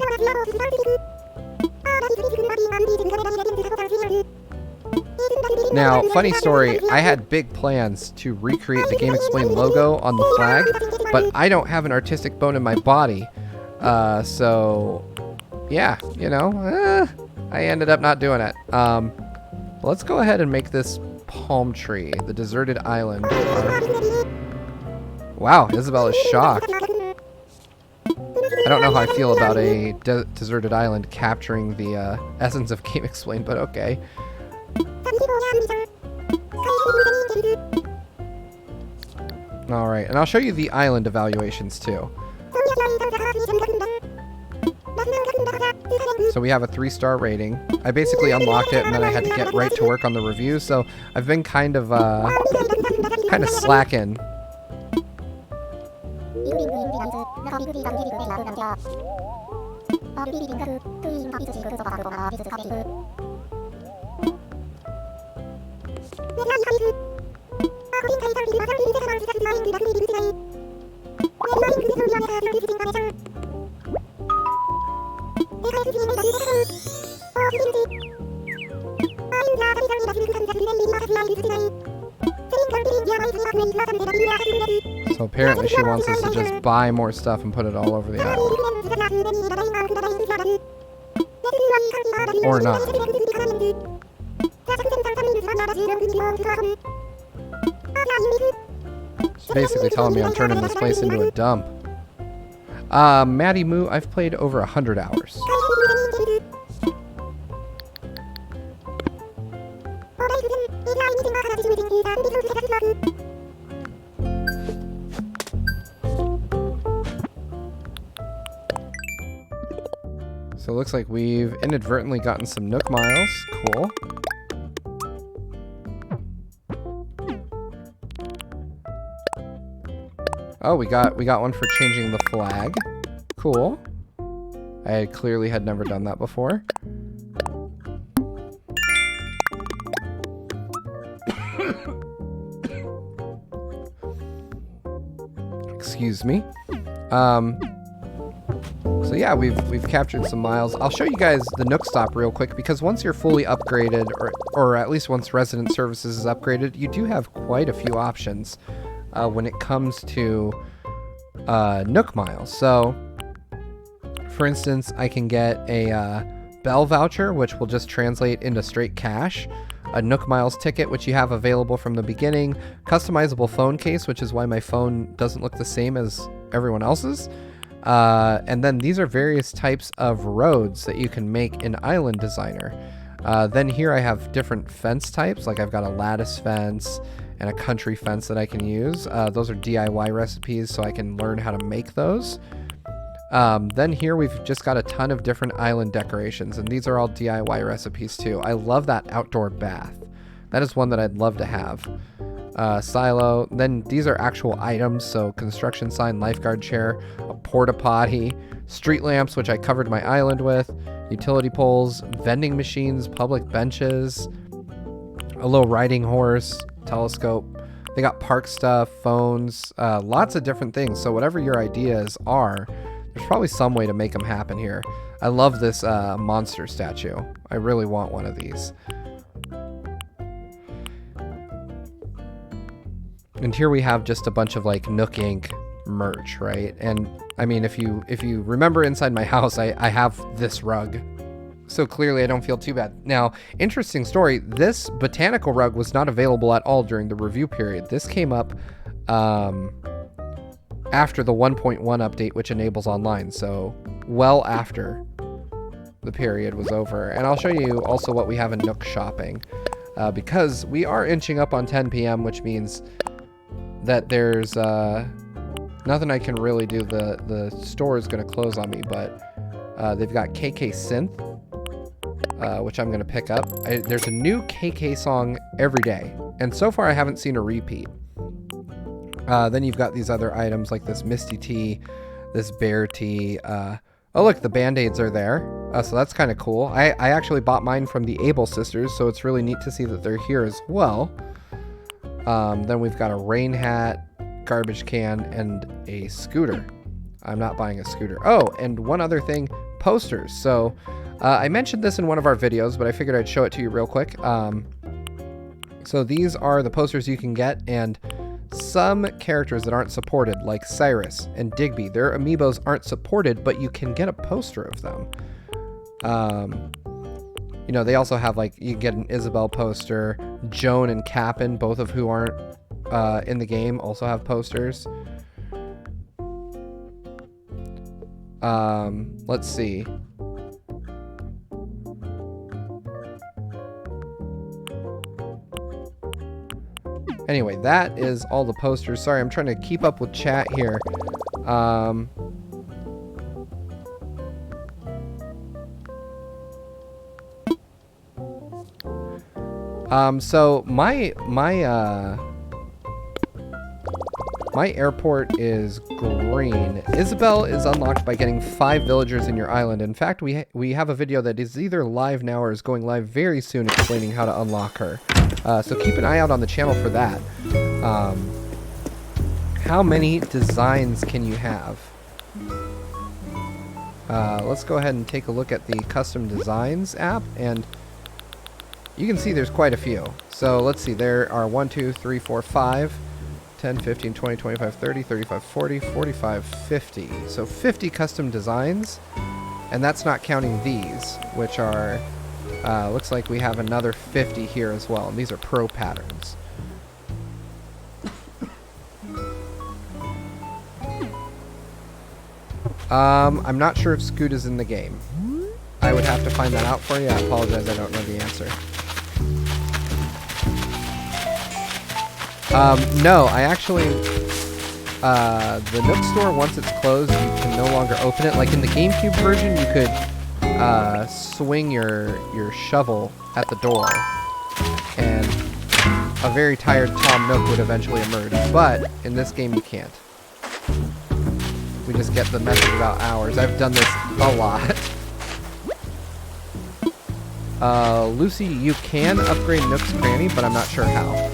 Speaker 1: Now, funny story, I had big plans to recreate the Game Explained logo on the flag, but I don't have an artistic bone in my body. So, yeah, you know, I ended up not doing it. Let's go ahead and make this palm tree, the deserted island. Wow, Isabel is shocked. I don't know how I feel about a deserted island capturing the essence of Game Explained, but okay. Alright, and I'll show you the island evaluations too. So we have a 3-star rating. I basically unlocked it and then I had to get right to work on the review, so I've been kind of slacking. So apparently she wants us to just buy more stuff and put it all over the island. Or not. She's basically telling me I'm turning this place into a dump. Maddie Moo, I've played over 100 hours. So it looks like we've inadvertently gotten some Nook miles. Cool. Oh, we got one for changing the flag. Cool. I clearly had never done that before. Excuse me. So yeah, we've captured some miles. I'll show you guys the Nook stop real quick, because once you're fully upgraded, or at least once Resident Services is upgraded, you do have quite a few options when it comes to Nook miles. So, for instance, I can get a Bell voucher, which will just translate into straight cash. A Nook Miles ticket, which you have available from the beginning. Customizable phone case, which is why my phone doesn't look the same as everyone else's. And then these are various types of roads that you can make in Island Designer. Then here I have different fence types, like I've got a lattice fence and a country fence that I can use. Those are DIY recipes, so I can learn how to make those. Then here we've just got a ton of different island decorations, and these are all DIY recipes too. I love that outdoor bath. That is one that I'd love to have. Silo. Then these are actual items, so construction sign, lifeguard chair, a porta potty, street lamps, which I covered my island with, utility poles, vending machines, public benches, a little riding horse, telescope. They got park stuff, phones, lots of different things. So whatever your ideas are, there's probably some way to make them happen here. I love this monster statue. I really want one of these. And here we have just a bunch of like Nook Inc. merch, right? And I mean, if you remember inside my house, I have this rug. So clearly I don't feel too bad. Now, interesting story, this botanical rug was not available at all during the review period. This came up after the 1.1 update, which enables online, so well after the period was over. And I'll show you also what we have in Nook Shopping, because we are inching up on 10 p.m., which means that there's nothing I can really do. The store is going to close on me, but they've got KK Synth. which I'm going to pick up. There's a new KK song every day, and so far I haven't seen a repeat. Then you've got these other items like this Misty Tea, this Bear Tea. Oh, look, the Band-Aids are there. So that's kind of cool. I actually bought mine from the Able sisters, so it's really neat to see that they're here as well. Then we've got a rain hat, garbage can, and a scooter. I'm not buying a scooter. Oh, and one other thing, posters. So I mentioned this in one of our videos, but I figured I'd show it to you real quick. So these are the posters you can get, and some characters that aren't supported, like Cyrus and Digby, their amiibos aren't supported, but you can get a poster of them. You know, they also have, like, you get an Isabelle poster. Joan and Cap'n, both of who aren't in the game, also have posters. Let's see. Anyway, that is all the posters. Sorry, I'm trying to keep up with chat here. So my airport is green. Isabelle is unlocked by getting 5 villagers in your island. In fact, we have a video that is either live now or is going live very soon explaining how to unlock her. So keep an eye out on the channel for that. How many designs can you have? Let's go ahead and take a look at the custom designs app, and you can see there's quite a few. So let's see, there are 1, 2, 3, 4, 5, 10, 15, 20, 25, 30, 35, 40, 45, 50. So 50 custom designs, and that's not counting these, which are, looks like we have another 50 here as well, and these are pro patterns. I'm not sure if Scoot is in the game. I would have to find that out for you. I apologize, I don't know the answer. No, I actually, the Nook store, once it's closed, you can no longer open it. Like in the GameCube version, you could swing your shovel at the door, and a very tired Tom Nook would eventually emerge. But in this game, you can't. We just get the message about hours. I've done this a lot. Lucy, you can upgrade Nook's Cranny, but I'm not sure how.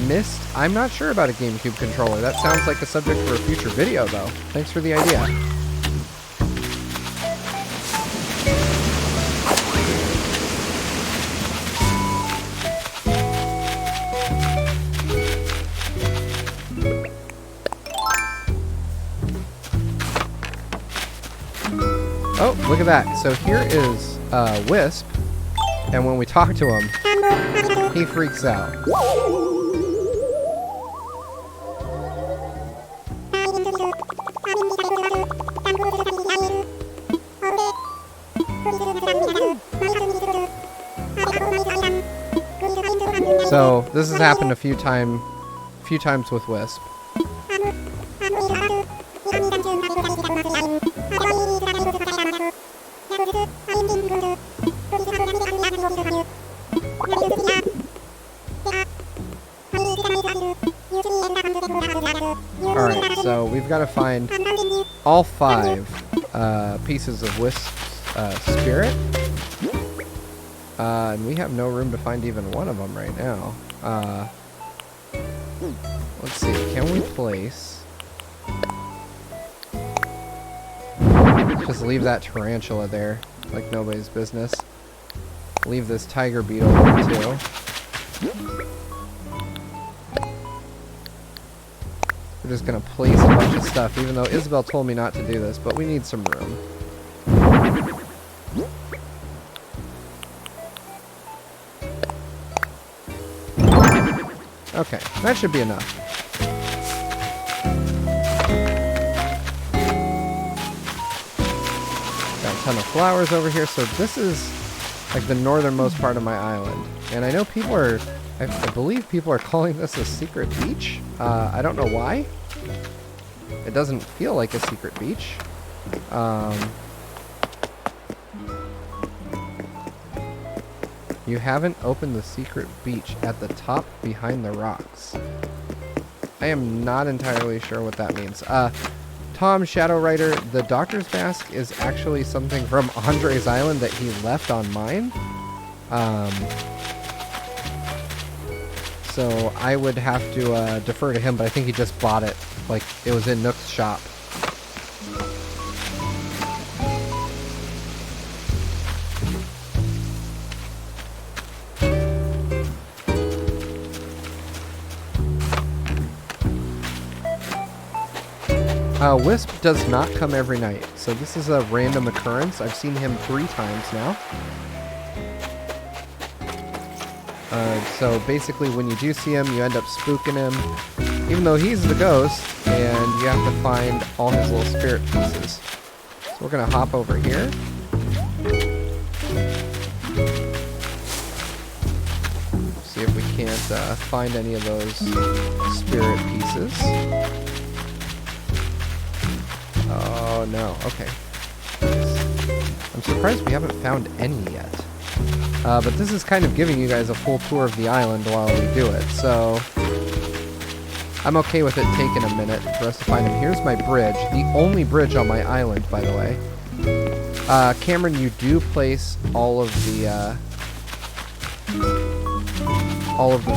Speaker 1: Mist, I'm not sure about a GameCube controller. That sounds like a subject for a future video, though. Thanks for the idea. Oh, look at that. So here is Wisp, and when we talk to him, he freaks out. So this has happened a few times with Wisp. Alright, so we've got to find all 5 pieces of Wisp's spirit. And we have no room to find even one of them right now. Let's see, can we place... Just leave that tarantula there, like nobody's business. Leave this tiger beetle there too. We're just gonna place a bunch of stuff, even though Isabelle told me not to do this, but we need some room. Okay, that should be enough. Got a ton of flowers over here, so this is like the northernmost part of my island. And I know people are, I believe people are calling this a secret beach. I don't know why. It doesn't feel like a secret beach. You haven't opened the secret beach at the top behind the rocks. I am not entirely sure what that means. Tom Shadow Rider, the Doctor's Mask is actually something from Andre's Island that he left on mine. So I would have to defer to him, but I think he just bought it. Like, it was in Nook's shop. Wisp does not come every night, so this is a random occurrence. I've seen him 3 times now. So basically when you do see him, you end up spooking him, even though he's the ghost, and you have to find all his little spirit pieces. So we're going to hop over here. See if we can't find any of those spirit pieces. Oh no, okay. I'm surprised we haven't found any yet. But this is kind of giving you guys a full tour of the island while we do it, so I'm okay with it taking a minute for us to find him. Here's my bridge, the only bridge on my island, by the way. Cameron, you do place all of the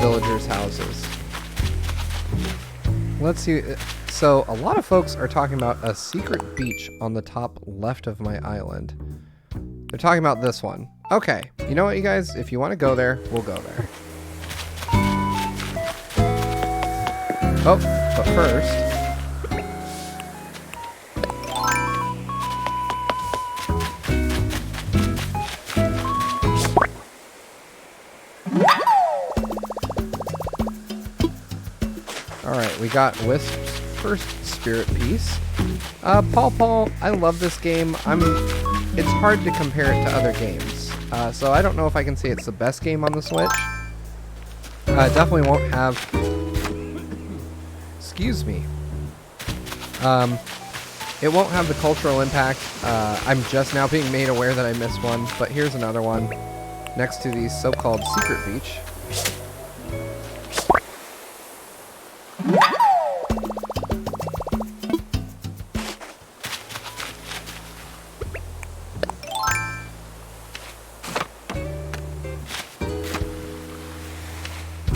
Speaker 1: villagers' houses. Let's see. So a lot of folks are talking about a secret beach on the top left of my island. They're talking about this one. Okay, you know what, you guys? If you want to go there, we'll go there. Oh, but first... Alright, we got Wisp's first spirit piece. Paul, I love this game. It's hard to compare it to other games. So I don't know if I can say it's the best game on the Switch. Definitely won't have... Excuse me. It won't have the cultural impact. I'm just now being made aware that I missed one, but here's another one next to the so-called secret beach.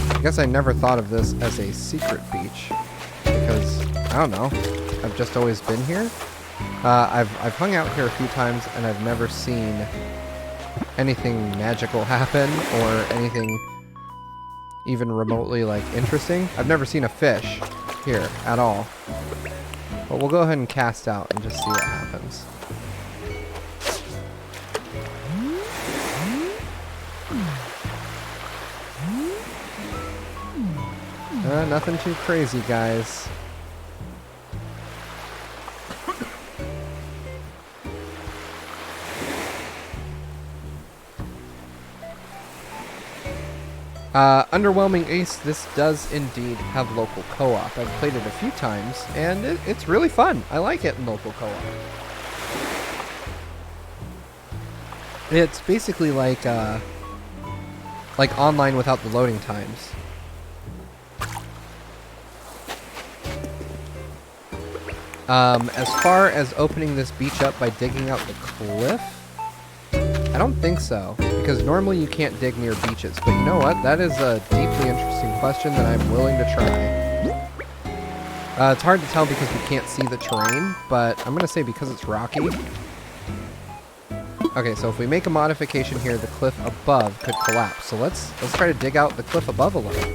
Speaker 1: I guess I never thought of this as a secret beach because, I don't know, I've just always been here. I've hung out here a few times and I've never seen anything magical happen or anything even remotely, like, interesting. I've never seen a fish here at all. But we'll go ahead and cast out and just see what happens. Nothing too crazy, guys. Underwhelming Ace, this does indeed have local co-op. I've played it a few times, and it's really fun. I like it in local co-op. It's basically like online without the loading times. As far as opening this beach up by digging out the cliff, I don't think so, because normally you can't dig near beaches, but you know what? That is a deeply interesting question that I'm willing to try. It's hard to tell because we can't see the terrain, but I'm going to say because it's rocky. Okay, so if we make a modification here, the cliff above could collapse. So let's try to dig out the cliff above a little.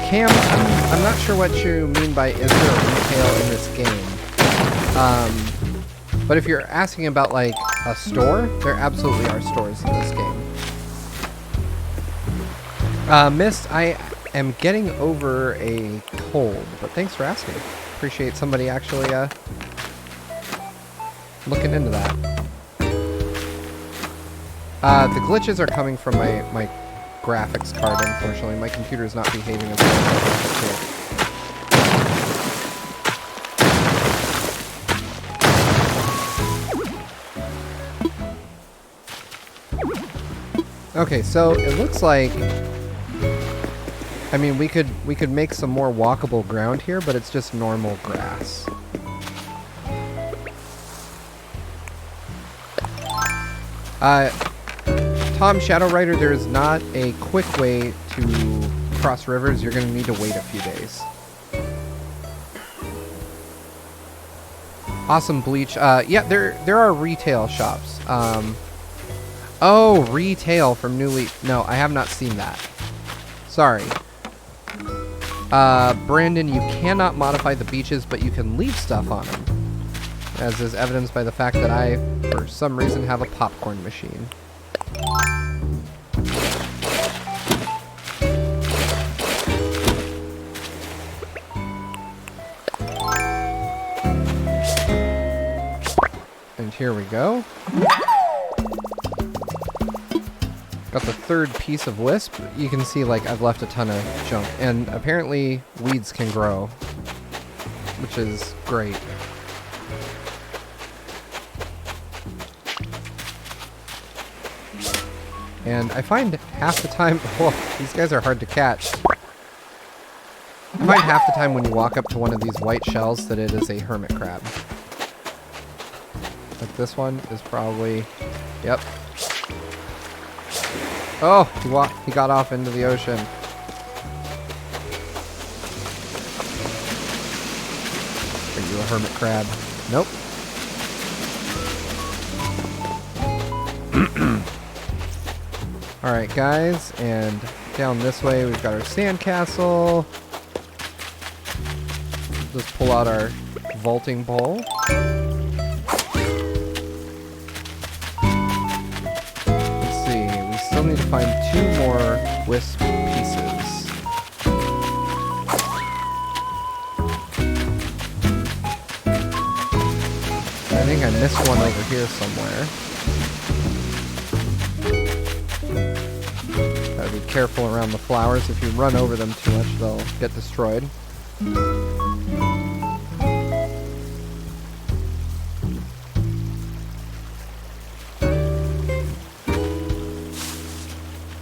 Speaker 1: Cam, I'm not sure what you mean by is there retail in this game. But if you're asking about like a store, there absolutely are stores in this game. Mist, I am getting over a cold, but thanks for asking. Appreciate somebody actually looking into that. The glitches are coming from my graphics card, unfortunately. My computer is not behaving as well as I want it to. Okay, so it looks like, I mean, we could make some more walkable ground here, but it's just normal grass. Tom Shadow Rider, there is not a quick way to cross rivers. You're going to need to wait a few days. Awesome Bleach. Yeah, there are retail shops. Oh, retail from New Leaf. No, I have not seen that. Sorry. Brandon, you cannot modify the beaches, but you can leave stuff on them. As is evidenced by the fact that I, for some reason, have a popcorn machine. And here we go. Got the third piece of wisp. You can see, like, I've left a ton of junk. And apparently weeds can grow, which is great. And I find half the time... Whoa, these guys are hard to catch. I find half the time when you walk up to one of these white shells that it is a hermit crab. Like this one is probably... Yep. Oh, he got off into the ocean. Are you a hermit crab? Nope. Alright, guys, and down this way we've got our sandcastle. Let's pull out our vaulting pole. Still need to find 2 more wisp pieces. I think I missed one over here somewhere. Gotta be careful around the flowers. If you run over them too much, they'll get destroyed.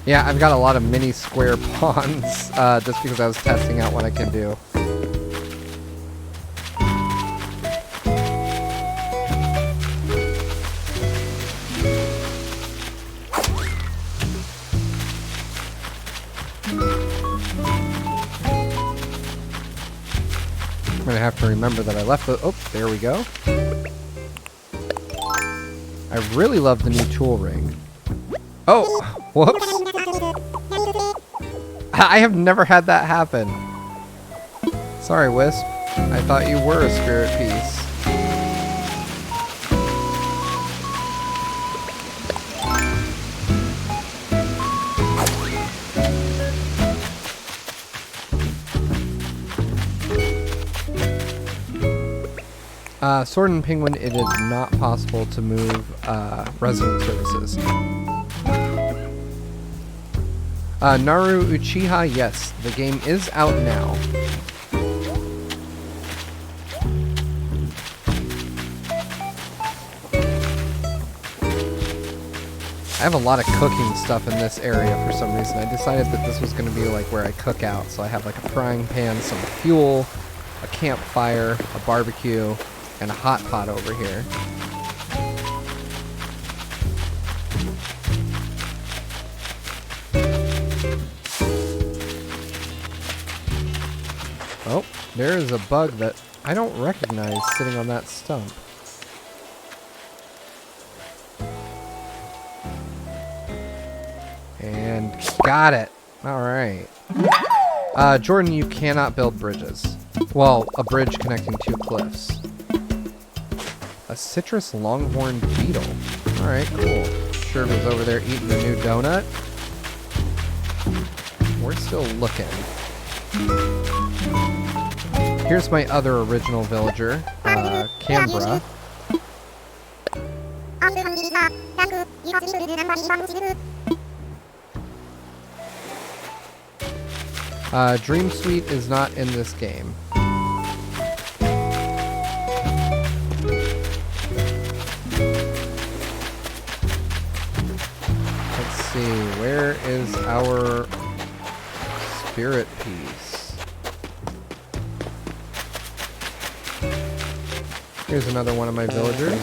Speaker 1: Yeah, I've got a lot of mini square ponds, just because I was testing out what I can do. I'm gonna have to remember that I left the... Oh, there we go. I really love the new tool ring. Oh, whoops. I have never had that happen. Sorry, Wisp. I thought you were a spirit piece. Sword and Penguin, it is not possible to move resident services. Naru Uchiha, yes, the game is out now. I have a lot of cooking stuff in this area for some reason. I decided that this was going to be like where I cook out. So I have like a frying pan, some fuel, a campfire, a barbecue, and a hot pot over here. Oh, there is a bug that I don't recognize sitting on that stump. And got it. Alright. Jordan, you cannot build bridges. Well, a bridge connecting 2 cliffs. A citrus longhorn beetle. Alright, cool. Sherv is over there eating the new donut. We're still looking. Here's my other original villager, Canberra. Dream Suite is not in this game. Let's see, where is our spirit piece? Here's another one of my villagers.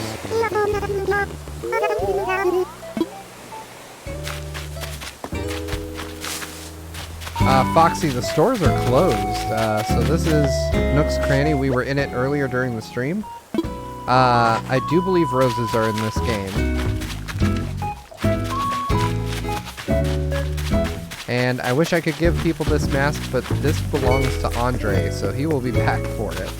Speaker 1: Foxy, the stores are closed. So this is Nook's Cranny. We were in it earlier during the stream. I do believe roses are in this game. And I wish I could give people this mask, but this belongs to Andre, so he will be back for it.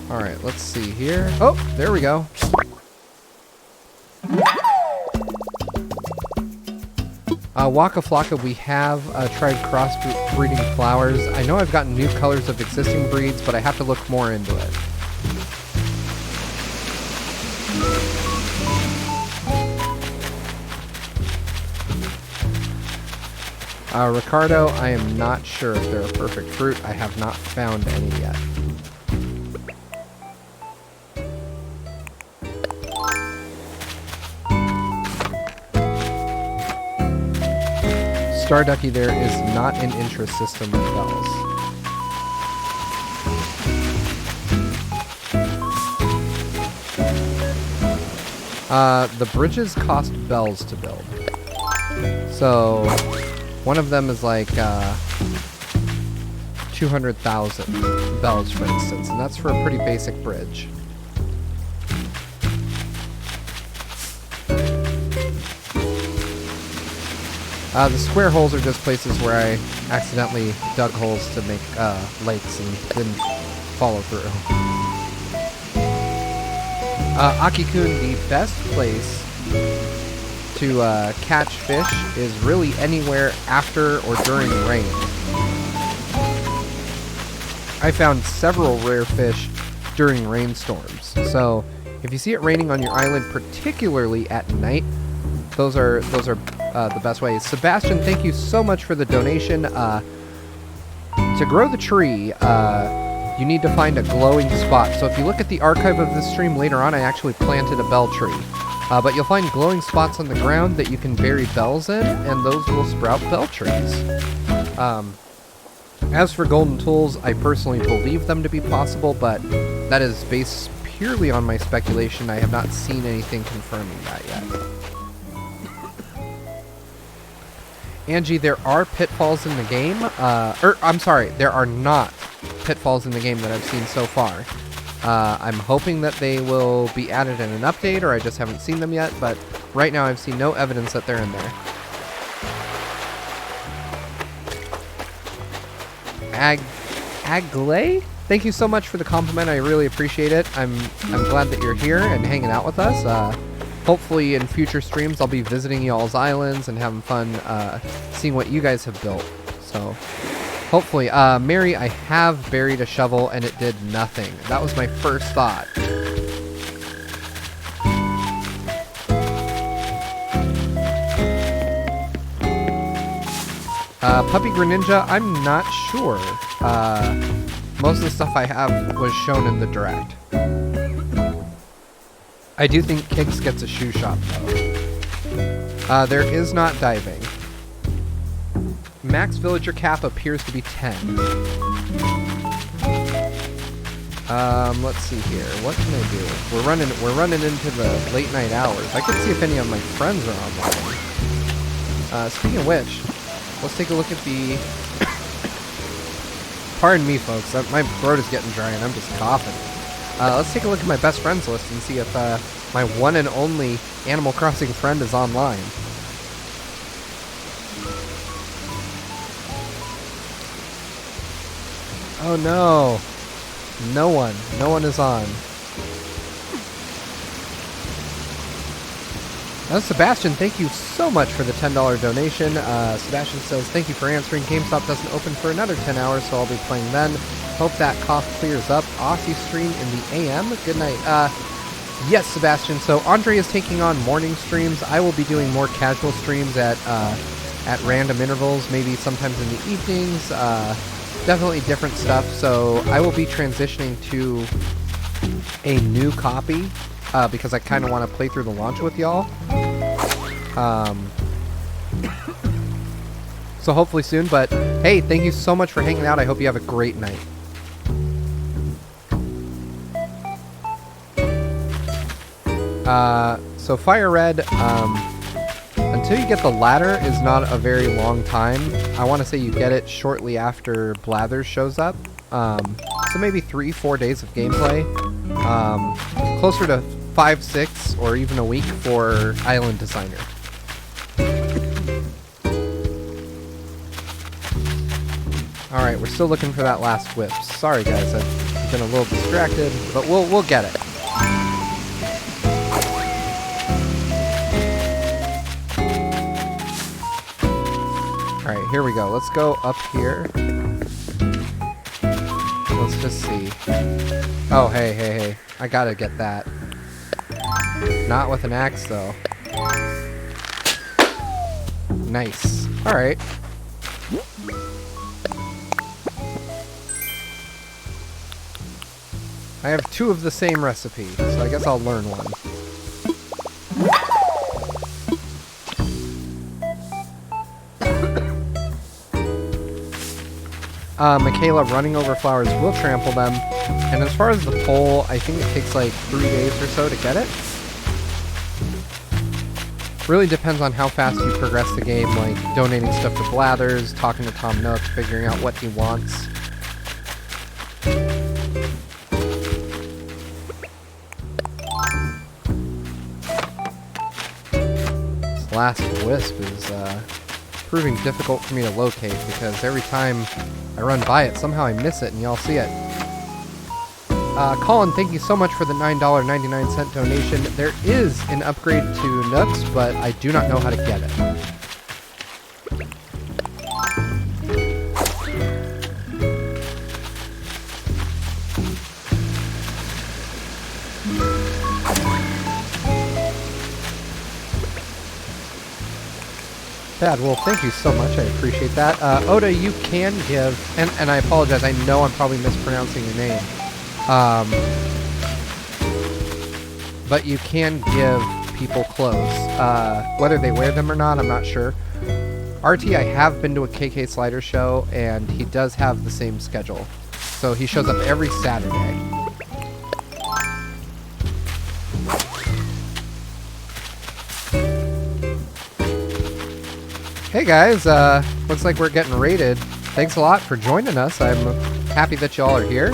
Speaker 1: Alright, let's see here. Oh, there we go. Waka Flocka, we have tried crossbreeding flowers. I know I've gotten new colors of existing breeds, but I have to look more into it. Ricardo, I am not sure if they're a perfect fruit. I have not found any yet. Starducky, there is not an interest system with bells. The bridges cost bells to build. So, one of them is like 200,000 bells, for instance, and that's for a pretty basic bridge. The square holes are just places where I accidentally dug holes to make lakes and didn't follow through. Aki-kun, the best place to catch fish is really anywhere after or during rain. I found several rare fish during rainstorms. So if you see it raining on your island, particularly at night, those are the best ways. Sebastian, thank you so much for the donation. To grow the tree, you need to find a glowing spot. So if you look at the archive of this stream later on, I actually planted a bell tree. But you'll find glowing spots on the ground that you can bury bells in, and those will sprout bell trees. As for golden tools, I personally believe them to be possible, but that is based purely on my speculation. I have not seen anything confirming that yet. Angie, there are pitfalls in the game. I'm sorry, there are not pitfalls in the game that I've seen so far. I'm hoping that they will be added in an update, or I just haven't seen them yet, but right now I've seen no evidence that they're in there. Aglay? Thank you so much for the compliment. I really appreciate it. I'm glad that you're here and hanging out with us. Hopefully in future streams I'll be visiting y'all's islands and having fun seeing what you guys have built. So hopefully. Mary, I have buried a shovel and it did nothing. That was my first thought. Puppy Greninja, I'm not sure. Most of the stuff I have was shown in the direct. I do think Kix gets a shoe shop, though. There is not diving. Max villager cap appears to be 10. Let's see here. What can I do? We're running into the late night hours. I can see if any of my friends are online. Speaking of which, let's take a look at the... Pardon me, folks. My throat is getting dry and I'm just coughing. Let's take a look at my best friends list and see if my one and only Animal Crossing friend is online. Oh no. No one. No one is on. Sebastian, thank you so much for the $10 donation. Sebastian says, thank you for answering. GameStop doesn't open for another 10 hours, so I'll be playing then. Hope that cough clears up. Aussie stream in the AM. Good night. Yes, Sebastian. So Andre is taking on morning streams. I will be doing more casual streams at random intervals, maybe sometimes in the evenings. Definitely different stuff. So I will be transitioning to a new copy. Because I kind of want to play through the launch with y'all. So hopefully soon, but hey, thank you so much for hanging out. I hope you have a great night. So Fire Red, until you get the ladder is not a very long time. I want to say you get it shortly after Blathers shows up. So maybe 3-4 days of gameplay. Closer to 5-6 or even a week for Island Designer. Alright, we're still looking for that last whip. Sorry guys, I've been a little distracted, but we'll get it. Alright, here we go. Let's go up here. Let's just see. Oh, hey. I gotta get that. Not with an axe, though. Nice. Alright. I have 2 of the same recipe, so I guess I'll learn one. Michaela, running over flowers will trample them. And as far as the pole, I think it takes like 3 days or so to get it. Really depends on how fast you progress the game, like donating stuff to Blathers, talking to Tom Nook, figuring out what he wants. This last wisp is proving difficult for me to locate because every time I run by it, somehow I miss it and y'all see it. Colin, thank you so much for the $9.99 donation. There is an upgrade to Nooks, but I do not know how to get it. Bad Wolf, thank you so much. I appreciate that. Oda, you can give, and I apologize, I know I'm probably mispronouncing your name. But you can give people clothes. Whether they wear them or not, I'm not sure. RT, I have been to a KK Slider show, and he does have the same schedule. So he shows up every Saturday. Hey guys, looks like we're getting raided. Thanks a lot for joining us. I'm happy that y'all are here.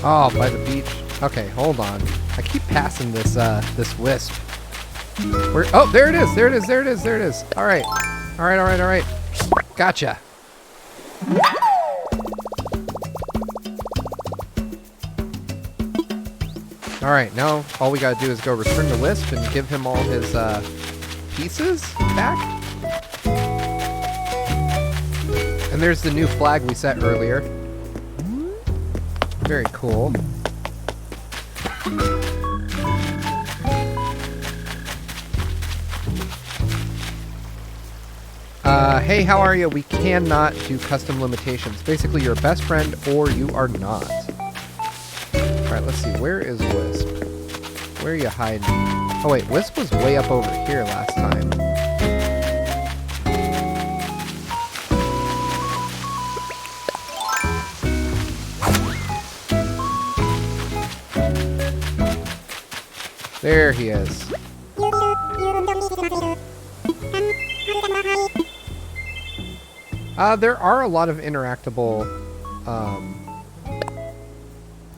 Speaker 1: Oh, by the beach. Okay, hold on. I keep passing this this wisp. Where? Oh, there it is. There it is. There it is. There it is. All right. All right. All right. All right. Gotcha. All right. Now all we gotta do is go return the wisp and give him all his pieces back. And there's the new flag we set earlier. Very cool. Hey, how are you? We cannot do custom limitations. Basically, you're a best friend or you are not. Alright, let's see. Where is Wisp? Where are you hiding? Oh, wait. Wisp was way up over here last time. There he is. There are a lot of interactable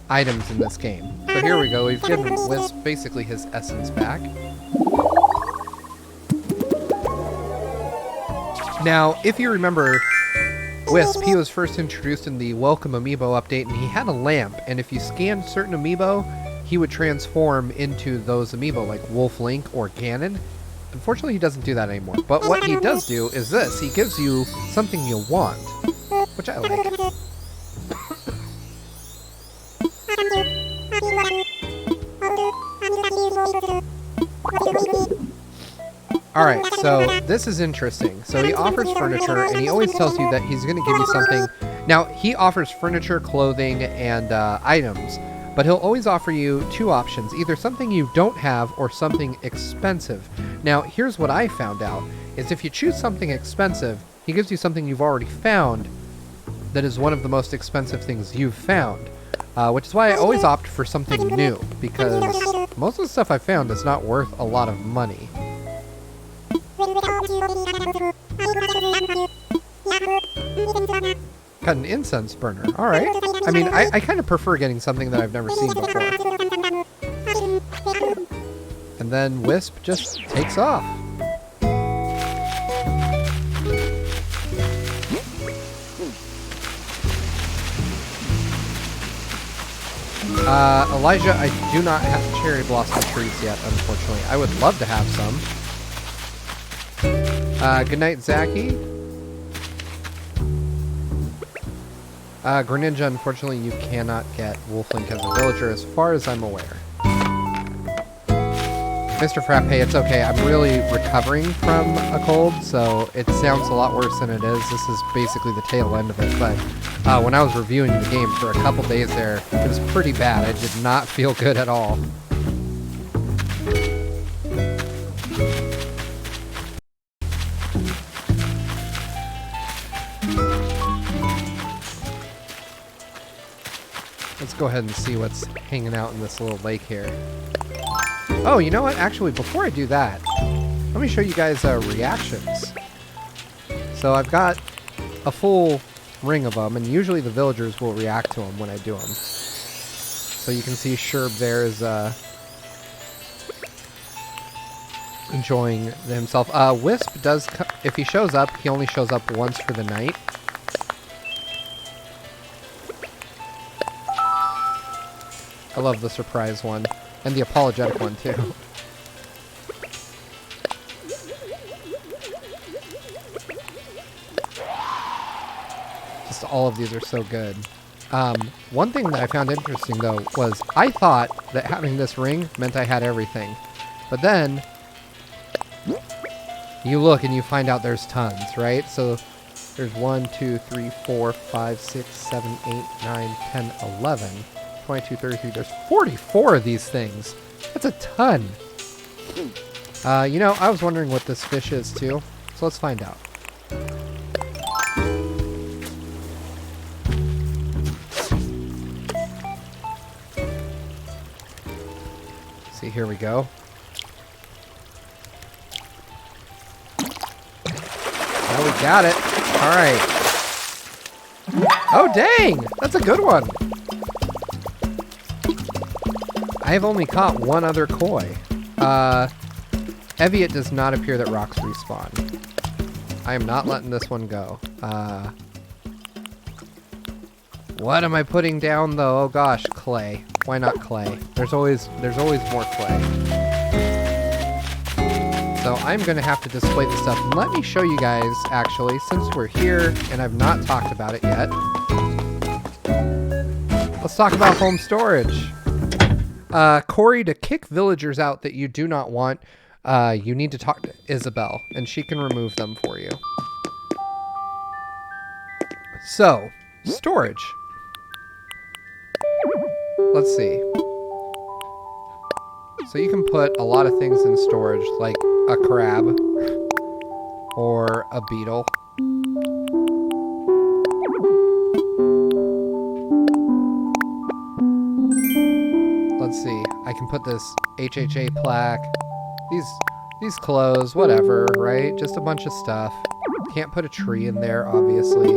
Speaker 1: items in this game. So here we go. We've given Wisp basically his essence back. Now, if you remember Wisp, he was first introduced in the Welcome Amiibo update, and he had a lamp, and if you scanned certain Amiibo, he would transform into those Amiibo, like Wolf Link or Ganon. Unfortunately, he doesn't do that anymore. But what he does do is this. He gives you something you want, which I like. Alright, so this is interesting. So he offers furniture, and he always tells you that he's going to give you something. Now, he offers furniture, clothing, and items, but he'll always offer you two options, either something you don't have or something expensive. Now, here's what I found out, is if you choose something expensive, he gives you something you've already found that is one of the most expensive things you've found. Which is why I always opt for something new, because most of the stuff I found is not worth a lot of money. Got an incense burner. Alright. I mean, I kind of prefer getting something that I've never seen before. And then Wisp just takes off. Elijah, I do not have cherry blossom trees yet, unfortunately. I would love to have some. Good night, Zachy. Greninja, unfortunately, you cannot get Wolflink as a villager, as far as I'm aware. Mr. Frappe, it's okay. I'm really recovering from a cold, so it sounds a lot worse than it is. This is basically the tail end of it, but when I was reviewing the game for a couple days there, it was pretty bad. I did not feel good at all. Let's go ahead and see what's hanging out in this little lake here. Oh, you know what? Actually, before I do that, let me show you guys reactions. So I've got a full ring of them, and usually the villagers will react to them when I do them. So you can see Sherb there is enjoying himself. Wisp does, if he shows up, he only shows up once for the night. I love the surprise one. And the apologetic one, too. Just all of these are so good. One thing that I found interesting, though, was I thought that having this ring meant I had everything. But then, you look and you find out there's tons, right? So, there's 1, 2, 3, 4, 5, 6, 7, 8, 9, 10, 11... 22, 33, there's 44 of these things. That's a ton. You know, I was wondering what this fish is too. So let's find out. See, here we go. Oh, we got it. All right. Oh, dang. That's a good one. I have only caught one other koi. Evie, it does not appear that rocks respawn. I am not letting this one go. What am I putting down though? Oh gosh, clay. Why not clay? There's always more clay. So I'm gonna have to display this stuff. And let me show you guys, actually, since we're here and I've not talked about it yet. Let's talk about home storage. Corey, to kick villagers out that you do not want, you need to talk to Isabel, and she can remove them for you. So, storage. Let's see. So you can put a lot of things in storage, like a crab, or a beetle. Let's see, I can put this HHA plaque, these clothes, whatever, right? Just a bunch of stuff. Can't put a tree in there, obviously.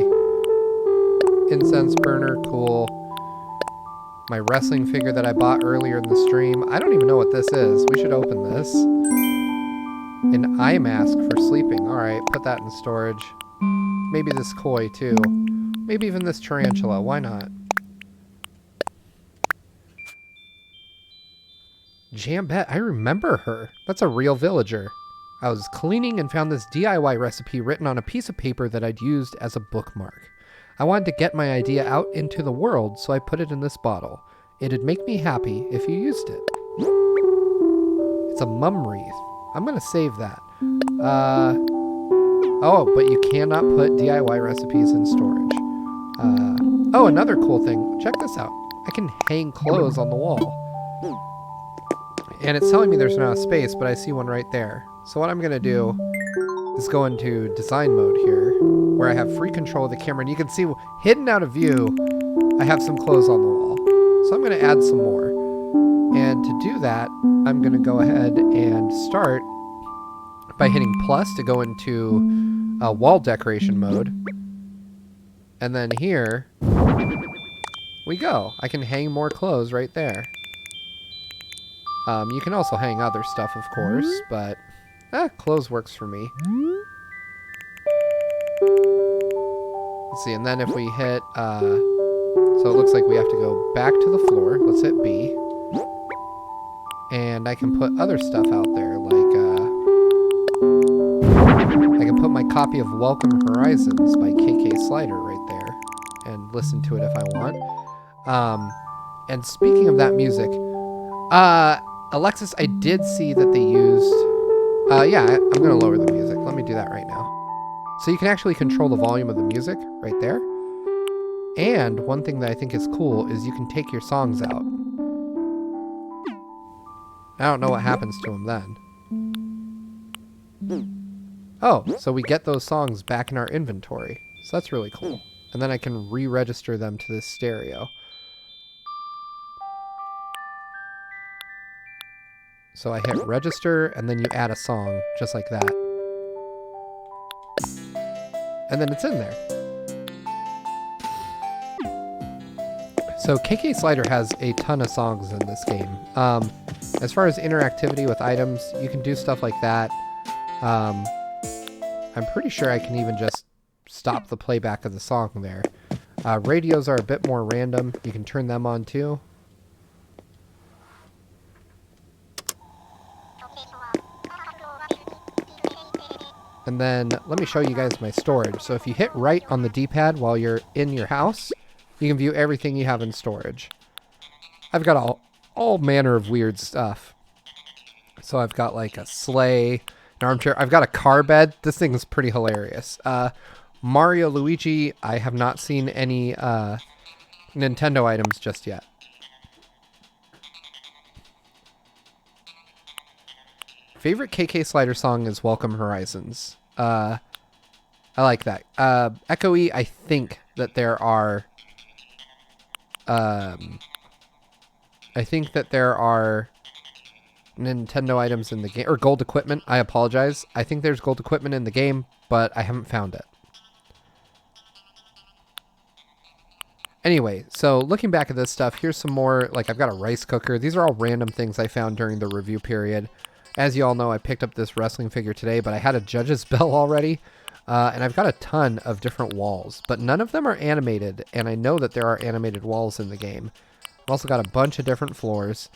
Speaker 1: Incense burner, cool. My wrestling figure that I bought earlier in the stream. I don't even know what this is. We should open this. An eye mask for sleeping. Alright, put that in storage. Maybe this koi, too. Maybe even this tarantula. Why not? Jambette, I remember her. That's a real villager. I was cleaning and found this DIY recipe written on a piece of paper that I'd used as a bookmark. I wanted to get my idea out into the world, so I put it in this bottle. It'd make me happy if you used it. It's a mum wreath. I'm going to save that. Oh, but you cannot put DIY recipes in storage. Oh, another cool thing. Check this out. I can hang clothes on the wall. And it's telling me there's not a space, but I see one right there. So what I'm going to do is go into design mode here, where I have free control of the camera. And you can see, hidden out of view, I have some clothes on the wall. So I'm going to add some more. And to do that, I'm going to go ahead and start by hitting plus to go into wall decoration mode. And then here we go. I can hang more clothes right there. You can also hang other stuff, of course, but clothes works for me. Let's see, and then if we hit, so it looks like we have to go back to the floor. Let's hit B. And I can put other stuff out there, like, I can put my copy of Welcome Horizons by KK Slider right there and listen to it if I want. And speaking of that music, Alexis, I did see that they used, yeah, I'm going to lower the music. Let me do that right now. So you can actually control the volume of the music right there. And one thing that I think is cool is you can take your songs out. I don't know what happens to them then. Oh, so we get those songs back in our inventory. So that's really cool. And then I can re-register them to this stereo. So I hit register, and then you add a song, just like that. And then it's in there. So KK Slider has a ton of songs in this game. As far as interactivity with items, you can do stuff like that. I'm pretty sure I can even just stop the playback of the song there. Radios are a bit more random. You can turn them on too. And then let me show you guys my storage. So if you hit right on the D-pad while you're in your house, you can view everything you have in storage. I've got all manner of weird stuff. So I've got like a sleigh, an armchair. I've got a car bed. This thing is pretty hilarious. Mario, Luigi, I have not seen any Nintendo items just yet. Favorite KK Slider song is Welcome Horizons. I like that. Echoey, I think that there are... I think that there are Nintendo items in the game, or gold equipment. I apologize. I think there's gold equipment in the game, but I haven't found it. Anyway, so looking back at this stuff, here's some more, like I've got a rice cooker. These are all random things I found during the review period. As you all know, I picked up this wrestling figure today, but I had a judge's bell already. And I've got a ton of different walls, but none of them are animated, and I know that there are animated walls in the game. I've also got a bunch of different floors.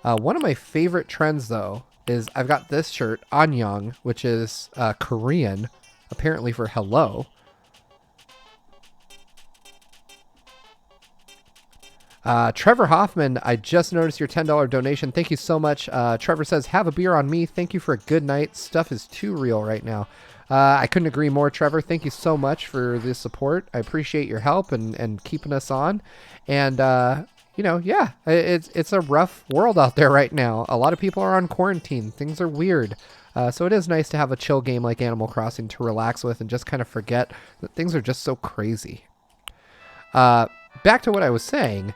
Speaker 1: One of my favorite trends, though, is I've got this shirt, Annyeong, which is Korean, apparently for hello. Trevor Hoffman, I just noticed your $10 donation. Thank you so much. Trevor says, have a beer on me. Thank you for a good night. Stuff is too real right now. I couldn't agree more, Trevor. Thank you so much for the support. I appreciate your help and keeping us on. And, you know, yeah, it's a rough world out there right now. A lot of people are on quarantine. Things are weird. So it is nice to have a chill game like Animal Crossing to relax with and just kind of forget that things are just so crazy. Back to what I was saying.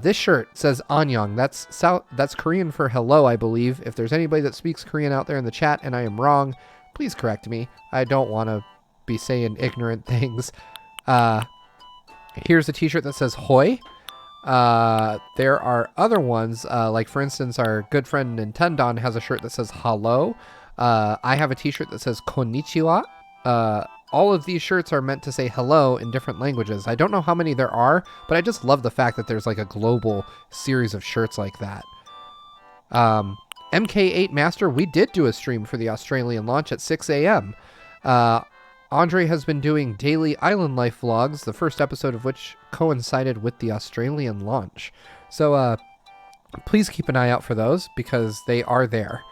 Speaker 1: This shirt says Annyeong. That's Korean for hello, I believe. If there's anybody that speaks Korean out there in the chat and I am wrong, please correct me. I don't want to be saying ignorant things. Here's a t-shirt that says "Hoi." There are other ones, like for instance, our good friend Nintendon has a shirt that says "Hello." I have a t-shirt that says "Konnichiwa." All of these shirts are meant to say hello in different languages. I don't know how many there are, but I just love the fact that there's like a global series of shirts like that. MK8 Master, we did do a stream for the Australian launch at 6 a.m. Andre has been doing daily island life vlogs, the first episode of which coincided with the Australian launch. So please keep an eye out for those because they are there.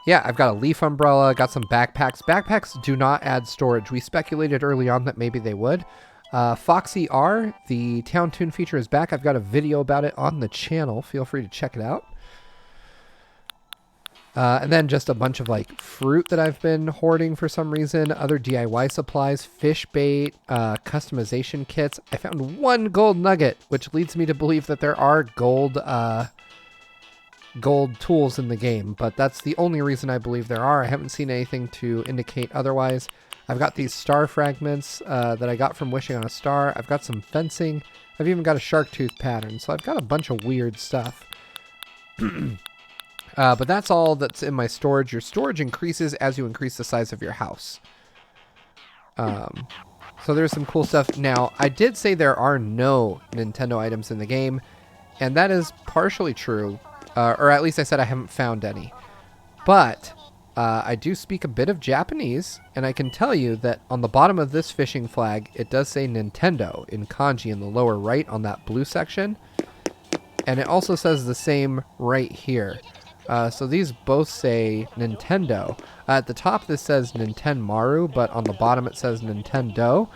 Speaker 1: Yeah, I've got a leaf umbrella, got some backpacks. Backpacks do not add storage. We speculated early on that maybe they would. Foxy R, the Town Tune feature is back. I've got a video about it on the channel. Feel free to check it out. And then just a bunch of like fruit that I've been hoarding for some reason. Other DIY supplies, fish bait, customization kits. I found one gold nugget, which leads me to believe that there are gold tools in the game, but that's the only reason I believe there are. I haven't seen anything to indicate otherwise. I've got these star fragments that I got from wishing on a star. I've got some fencing. I've even got a shark tooth pattern, so I've got a bunch of weird stuff. But that's all that's in my storage. Your storage increases as you increase the size of your house. So there's some cool stuff. Now, I did say there are no Nintendo items in the game, and that is partially true. Or at least I said I haven't found any. But I do speak a bit of Japanese, and I can tell you that on the bottom of this fishing flag, it does say Nintendo in kanji in the lower right on that blue section. And it also says the same right here. So these both say Nintendo. At the top this says Nintenmaru, but on the bottom it says Nintendo.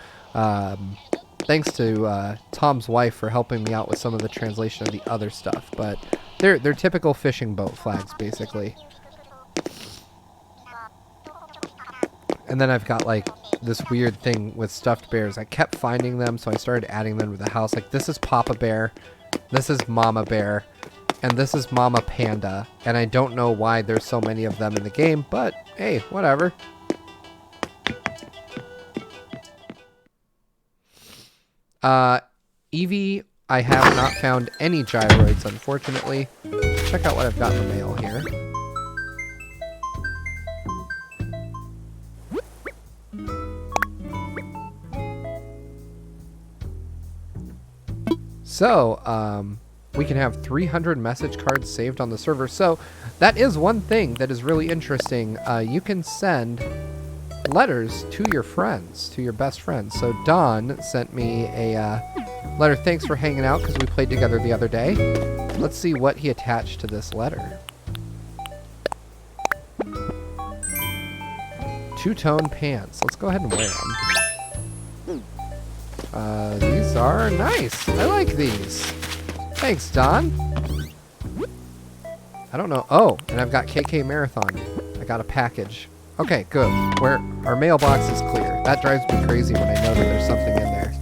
Speaker 1: Thanks to Tom's wife for helping me out with some of the translation of the other stuff. But they're typical fishing boat flags, basically. And then I've got like this weird thing with stuffed bears. I kept finding them, so I started adding them to the house. Like this is Papa Bear, this is Mama Bear, and this is Mama Panda. And I don't know why there's so many of them in the game, but hey, whatever. Eevee, I have not found any gyroids, unfortunately. Check out what I've got in the mail here. So, we can have 300 message cards saved on the server. So, that is one thing that is really interesting. You can send letters to your friends, to your best friends. So, Don sent me a letter. Thanks for hanging out because we played together the other day. Let's see what he attached to this letter. Two-tone pants. Let's go ahead and wear them. These are nice. I like these. Thanks, Don. I don't know. Oh, and I've got KK Marathon. I got a package. Okay, good. Where our mailbox is clear. That drives me crazy when I know that there's something in there.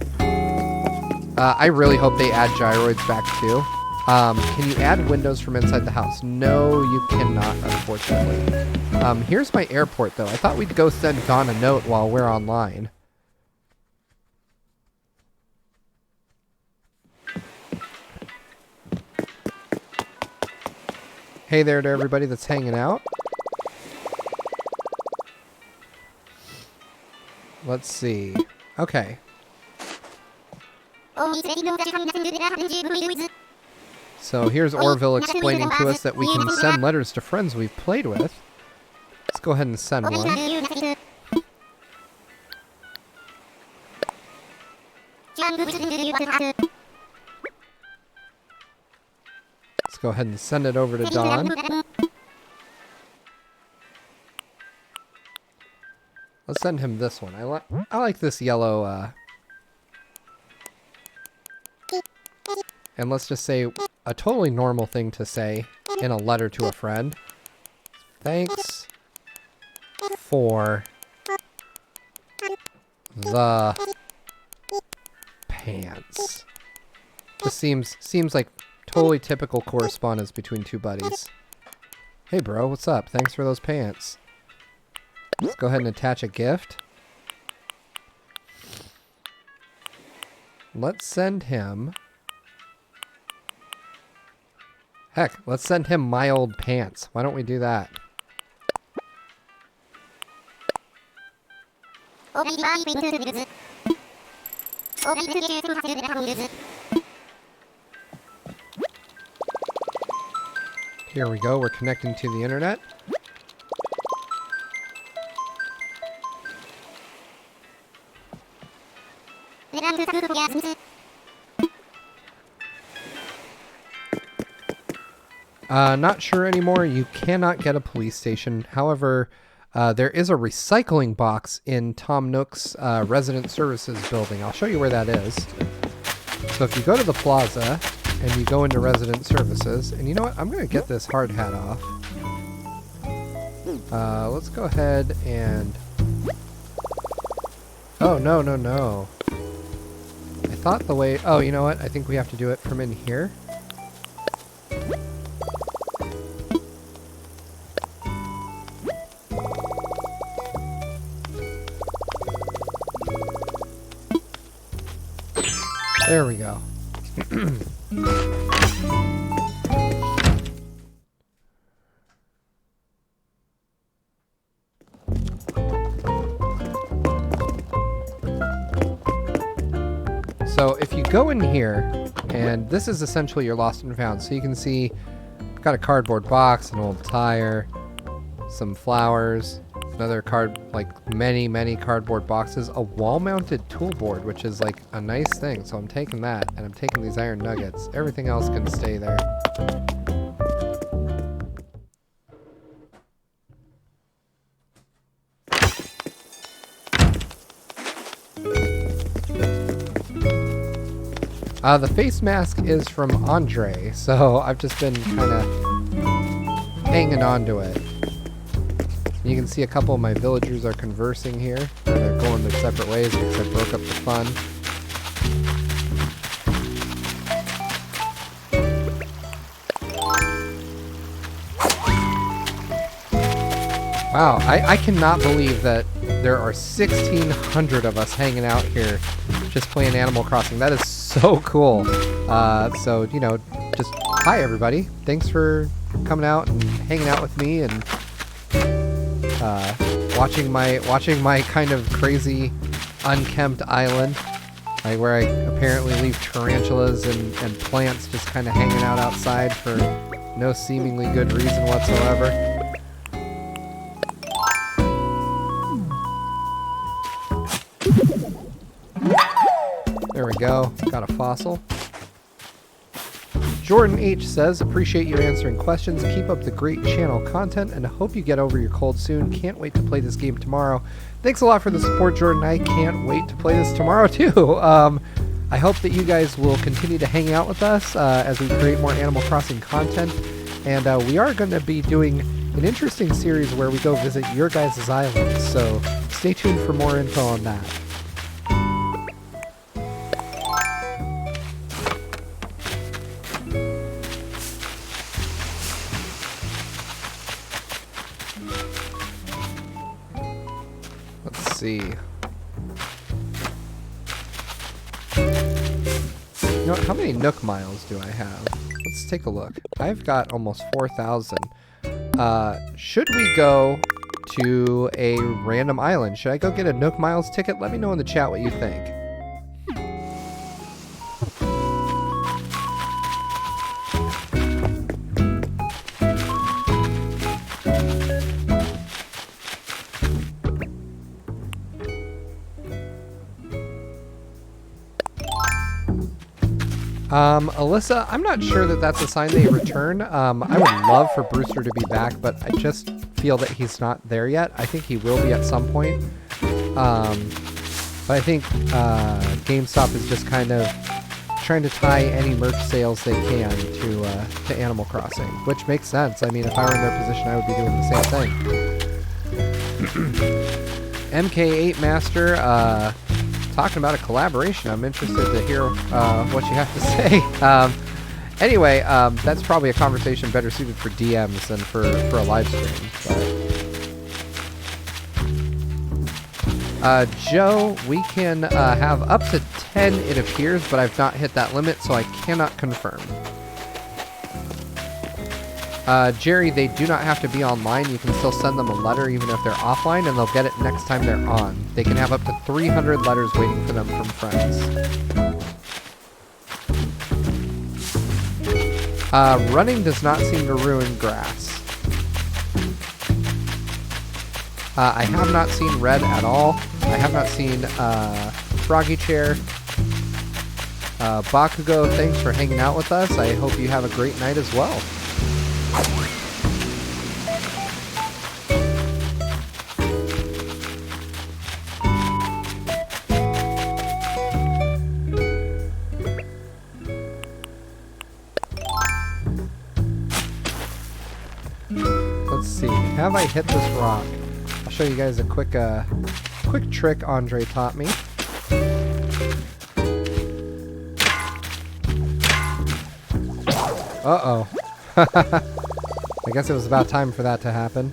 Speaker 1: I really hope they add gyroids back too. Can you add windows from inside the house? No, you cannot, unfortunately. Here's my airport, though. I thought we'd go send Don a note while we're online. Hey there to everybody that's hanging out. Let's see. Okay. So here's Orville explaining to us that we can send letters to friends we've played with. Let's go ahead and send one. Let's go ahead and send it over to Don. Let's send him this one. I like this yellow, and let's just say a totally normal thing to say in a letter to a friend. Thanks for the pants. This seems like totally typical correspondence between two buddies. Hey bro, what's up? Thanks for those pants. Let's go ahead and attach a gift. Let's send him... Heck, let's send him my old pants. Why don't we do that? Here we go, we're connecting to the internet. Not sure anymore. You cannot get a police station. However, there is a recycling box in Tom Nook's resident services building. I'll show you where that is. So if you go to the plaza and you go into resident services, and you know what? I'm going to get this hard hat off. Let's go ahead and... Oh, no, no, no. I thought the way... Oh, you know what? I think we have to do it from in here. There we go. So if you go in here, and this is essentially your lost and found, so you can see I've got a cardboard box, an old tire, some flowers, another many cardboard boxes, a wall-mounted tool board, which is like a nice thing. So I'm taking that, and I'm taking these iron nuggets. Everything else can stay there. The face mask is from Andre, so I've just been kind of hanging on to it. You can see a couple of my villagers are conversing here. They're going their separate ways because I broke up the fun. Wow, I cannot believe that there are 1,600 of us hanging out here just playing Animal Crossing. That is so cool. So, you know, just hi everybody. Thanks for coming out and hanging out with me and watching my kind of crazy unkempt island, where I apparently leave tarantulas and plants just kind of hanging out outside for no seemingly good reason whatsoever. There we go. Got a fossil. Jordan H. says, appreciate you answering questions. Keep up the great channel content and hope you get over your cold soon. Can't wait to play this game tomorrow. Thanks a lot for the support, Jordan. I can't wait to play this tomorrow, too. I hope that you guys will continue to hang out with us as we create more Animal Crossing content. And we are going to be doing an interesting series where we go visit your guys' islands. So stay tuned for more info on that. See. You know what, how many Nook miles do I have? Let's take a look. I've got almost 4,000. Should we go to a random island? Should I go get a Nook miles ticket? Let me know in the chat what you think. Alyssa, I'm not sure that that's a sign that you return. I would love for Brewster to be back, but I just feel that he's not there yet. I think he will be at some point. But I think GameStop is just kind of trying to tie any merch sales they can to Animal Crossing, which makes sense. I mean, if I were in their position, I would be doing the same thing. MK8 Master, talking about a collaboration. I'm interested to hear what you have to say. Anyway, that's probably a conversation better suited for DMs than for a live stream. Joe, we can have up to 10, it appears, but I've not hit that limit, so I cannot confirm. Jerry, they do not have to be online. You can still send them a letter even if they're offline, and they'll get it next time they're on. They can have up to 300 letters waiting for them from friends. Running does not seem to ruin grass. I have not seen Red at all. I have not seen Froggy Chair. Bakugo, thanks for hanging out with us. I hope you have a great night as well. Let's see. Have I hit this rock? I'll show you guys a quick trick Andre taught me. Uh-oh. I guess it was about time for that to happen.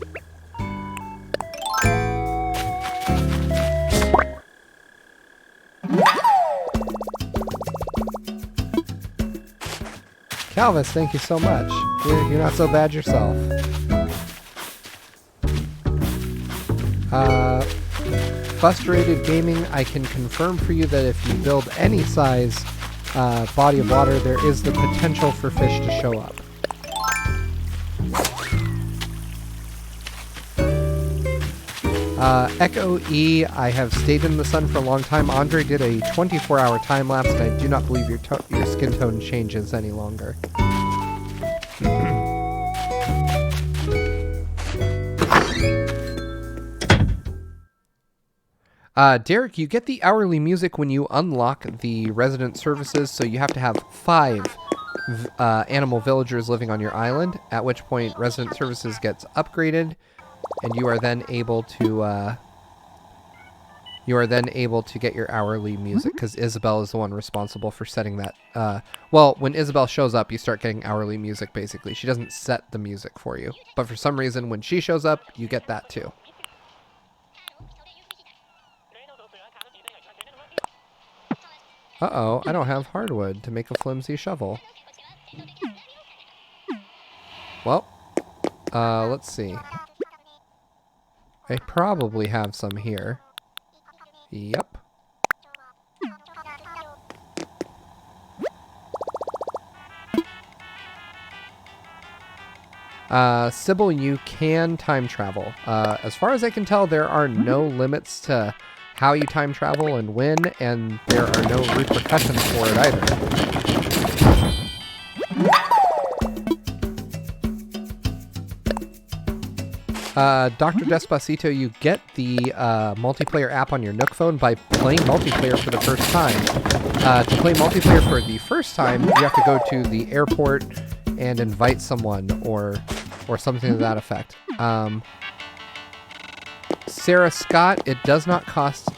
Speaker 1: Calvis, thank you so much. You're not so bad yourself. Frustrated Gaming, I can confirm for you that if you build any size body of water, there is the potential for fish to show up. Echo E, I have stayed in the sun for a long time. Andre did a 24-hour time lapse, and I do not believe your skin tone changes any longer. Derek, you get the hourly music when you unlock the resident services, so you have to have 5 animal villagers living on your island, at which point resident services gets upgraded, and you are then able to get your hourly music, because Isabel is the one responsible for setting that. Well, when Isabel shows up, you start getting hourly music, basically. She doesn't set the music for you, but for some reason, when she shows up, you get that too. Uh-oh, I don't have hardwood to make a flimsy shovel. Well, let's see. I probably have some here. Yep. Sybil, you can time travel. As far as I can tell, there are no limits to how you time travel and when, and there are no repercussions for it either. Dr. Despacito, you get the multiplayer app on your Nook phone by playing multiplayer for the first time. To play multiplayer for the first time, you have to go to the airport and invite someone or something to that effect. Sarah Scott, it does not cost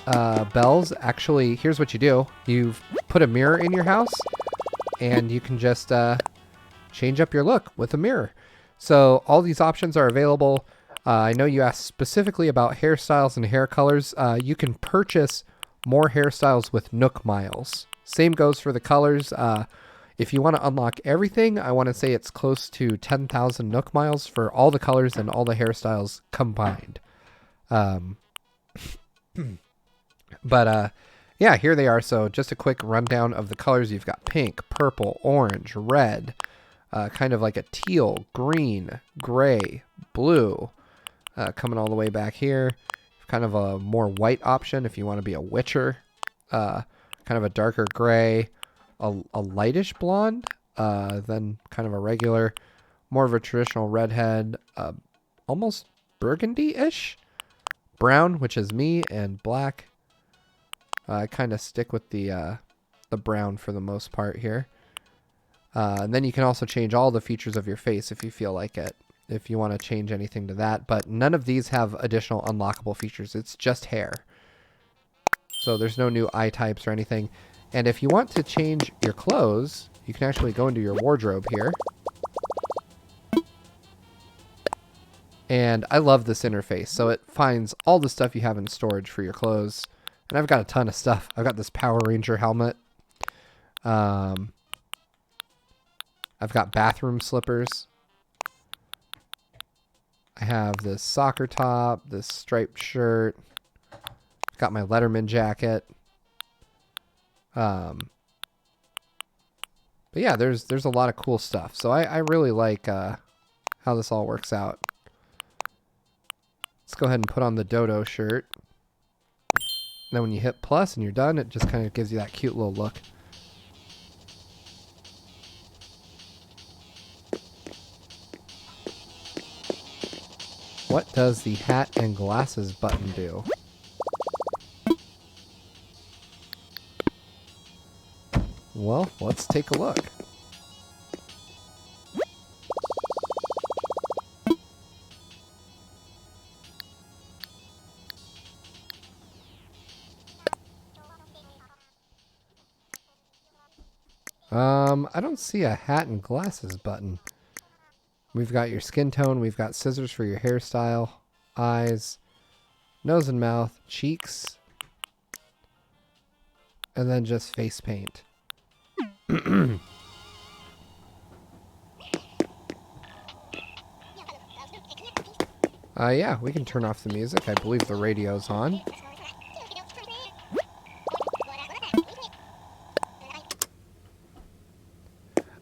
Speaker 1: bells. Actually, here's what you do. You put a mirror in your house, and you can just change up your look with a mirror. So all these options are available. I know you asked specifically about hairstyles and hair colors. You can purchase more hairstyles with Nook miles. Same goes for the colors. If you want to unlock everything, I want to say it's close to 10,000 Nook miles for all the colors and all the hairstyles combined. But yeah, here they are. So just a quick rundown of the colors. You've got pink, purple, orange, red, kind of like a teal, green, gray, blue, coming all the way back here. Kind of a more white option if you want to be a witcher, kind of a darker gray, a lightish blonde, then kind of a regular, more of a traditional redhead, almost burgundy-ish. Brown, which is me, and black. I kind of stick with the brown for the most part here. And then you can also change all the features of your face if you feel like it, if you want to change anything to that. But none of these have additional unlockable features. It's just hair. So there's no new eye types or anything. And if you want to change your clothes, you can actually go into your wardrobe here. And I love this interface. So it finds all the stuff you have in storage for your clothes. And I've got a ton of stuff. I've got this Power Ranger helmet. I've got bathroom slippers. I have this soccer top, this striped shirt. I've got my Letterman jacket. But yeah, there's a lot of cool stuff. So I really like how this all works out. Let's go ahead and put on the Dodo shirt. Then when you hit plus and you're done, it just kind of gives you that cute little look. What does the hat and glasses button do? Well, let's take a look. I don't see a hat and glasses button. We've got your skin tone, we've got scissors for your hairstyle, eyes, nose and mouth, cheeks, and then just face paint. Yeah, we can turn off the music. I believe the radio's on.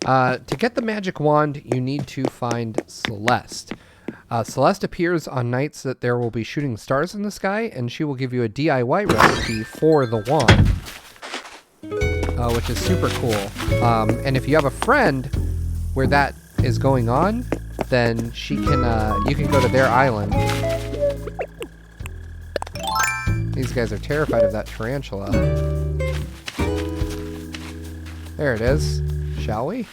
Speaker 1: To get the magic wand, you need to find Celeste. Celeste appears on nights that there will be shooting stars in the sky, and she will give you a DIY recipe for the wand, which is super cool. And if you have a friend where that is going on, then she can you can go to their island. These guys are terrified of that tarantula. There it is. Shall we?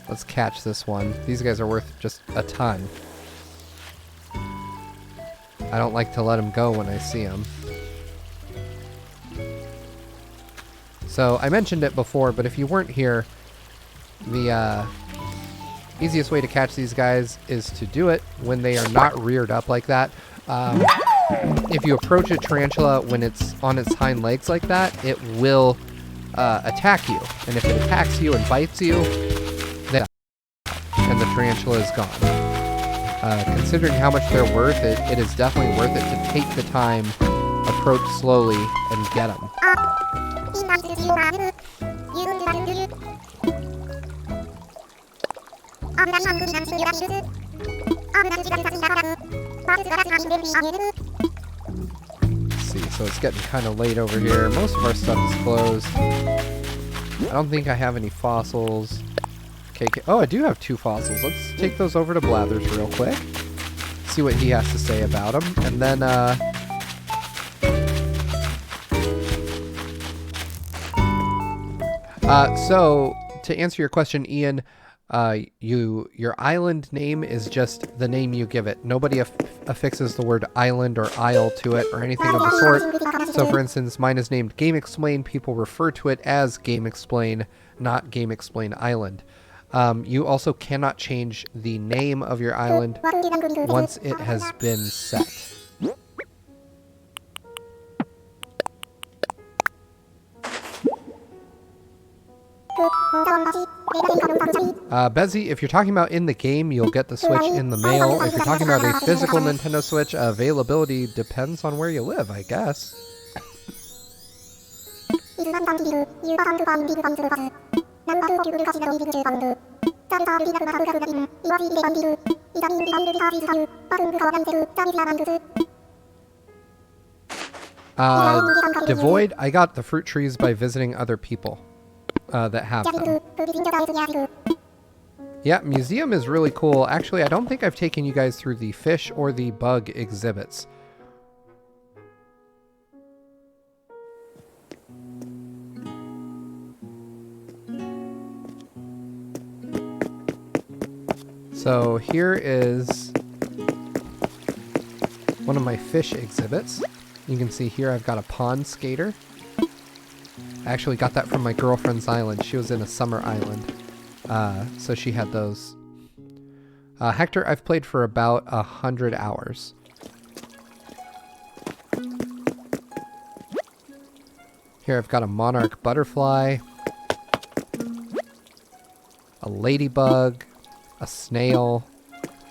Speaker 1: Let's catch this one. These guys are worth just a ton. I don't like to let them go when I see them. So I mentioned it before, but if you weren't here, the easiest way to catch these guys is to do it when they are not reared up like that. If you approach a tarantula when it's on its hind legs like that, it will attack you. And if it attacks you and bites you, then and the tarantula is gone. Considering how much they're worth, it is definitely worth it to take the time, approach slowly, and get them. See, so it's getting kind of late over here. Most of our stuff is closed. I don't think I have any fossils. Okay, oh, I do have 2 fossils. Let's take those over to Blathers real quick. See what he has to say about them. And then, so, to answer your question, Ian, your island name is just the name you give it. Nobody affixes the word island or isle to it or anything of the sort. So for instance, mine is named Game Explain. People refer to it as Game Explain, not Game Explain Island. You also cannot change the name of your island once it has been set. Bezzy, if you're talking about in the game, you'll get the Switch in the mail. If you're talking about a physical Nintendo Switch, availability depends on where you live, I guess. Devoid, I got the fruit trees by visiting other people that have them. Yeah, museum is really cool. Actually, I don't think I've taken you guys through the fish or the bug exhibits. So here is one of my fish exhibits. You can see here I've got a pond skater. I actually got that from my girlfriend's island. She was in a summer island. So she had those. Hector, I've played for about 100 hours. Here I've got a monarch butterfly, a ladybug, a snail,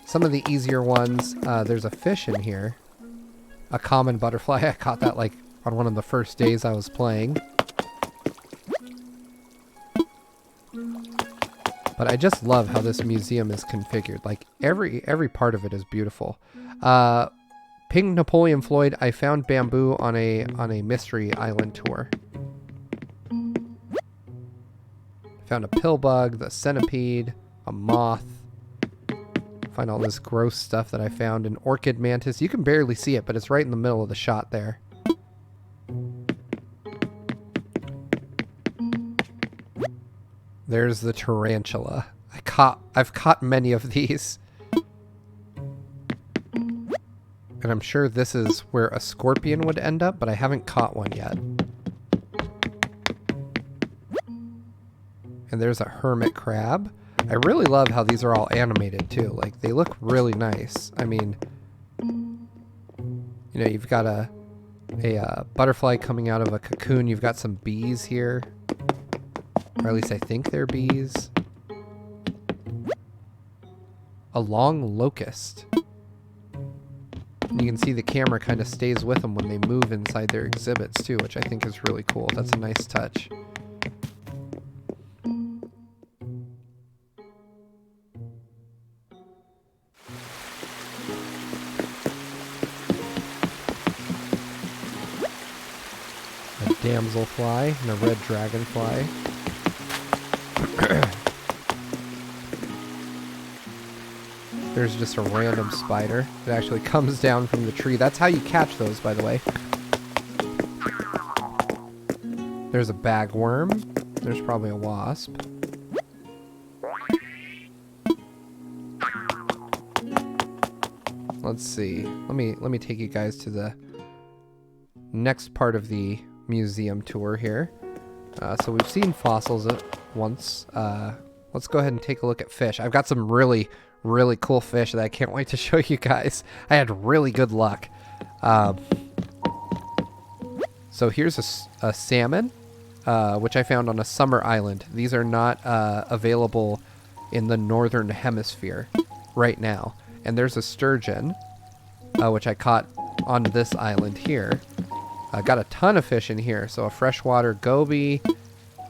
Speaker 1: some of the easier ones. There's a fish in here, a common butterfly. I caught that like on one of the first days I was playing. But I just love how this museum is configured. Like every part of it is beautiful. Pink Napoleon Floyd. I found bamboo on a mystery island tour. Found a pill bug, the centipede, a moth. Find all this gross stuff that I found. An orchid mantis. You can barely see it, but it's right in the middle of the shot there. There's the tarantula. I've caught many of these. And I'm sure this is where a scorpion would end up, but I haven't caught one yet. And there's a hermit crab. I really love how these are all animated too. Like, they look really nice. I mean, you know, you've got a butterfly coming out of a cocoon. You've got some bees here. Or at least I think they're bees. A long locust. And you can see the camera kind of stays with them when they move inside their exhibits too, which I think is really cool. That's a nice touch. A damselfly and a red dragonfly. There's just a random spider that actually comes down from the tree. That's how you catch those, by the way. There's a bagworm. There's probably a wasp. Let's see. Let me take you guys to the next part of the museum tour here. So we've seen fossils once. Let's go ahead and take a look at fish. I've got some really cool fish that I can't wait to show you guys. I had really good luck. So here's a salmon, which I found on a summer island. These are not available in the northern hemisphere right now. And there's a sturgeon, which I caught on this island here. I got a ton of fish in here. So a freshwater goby,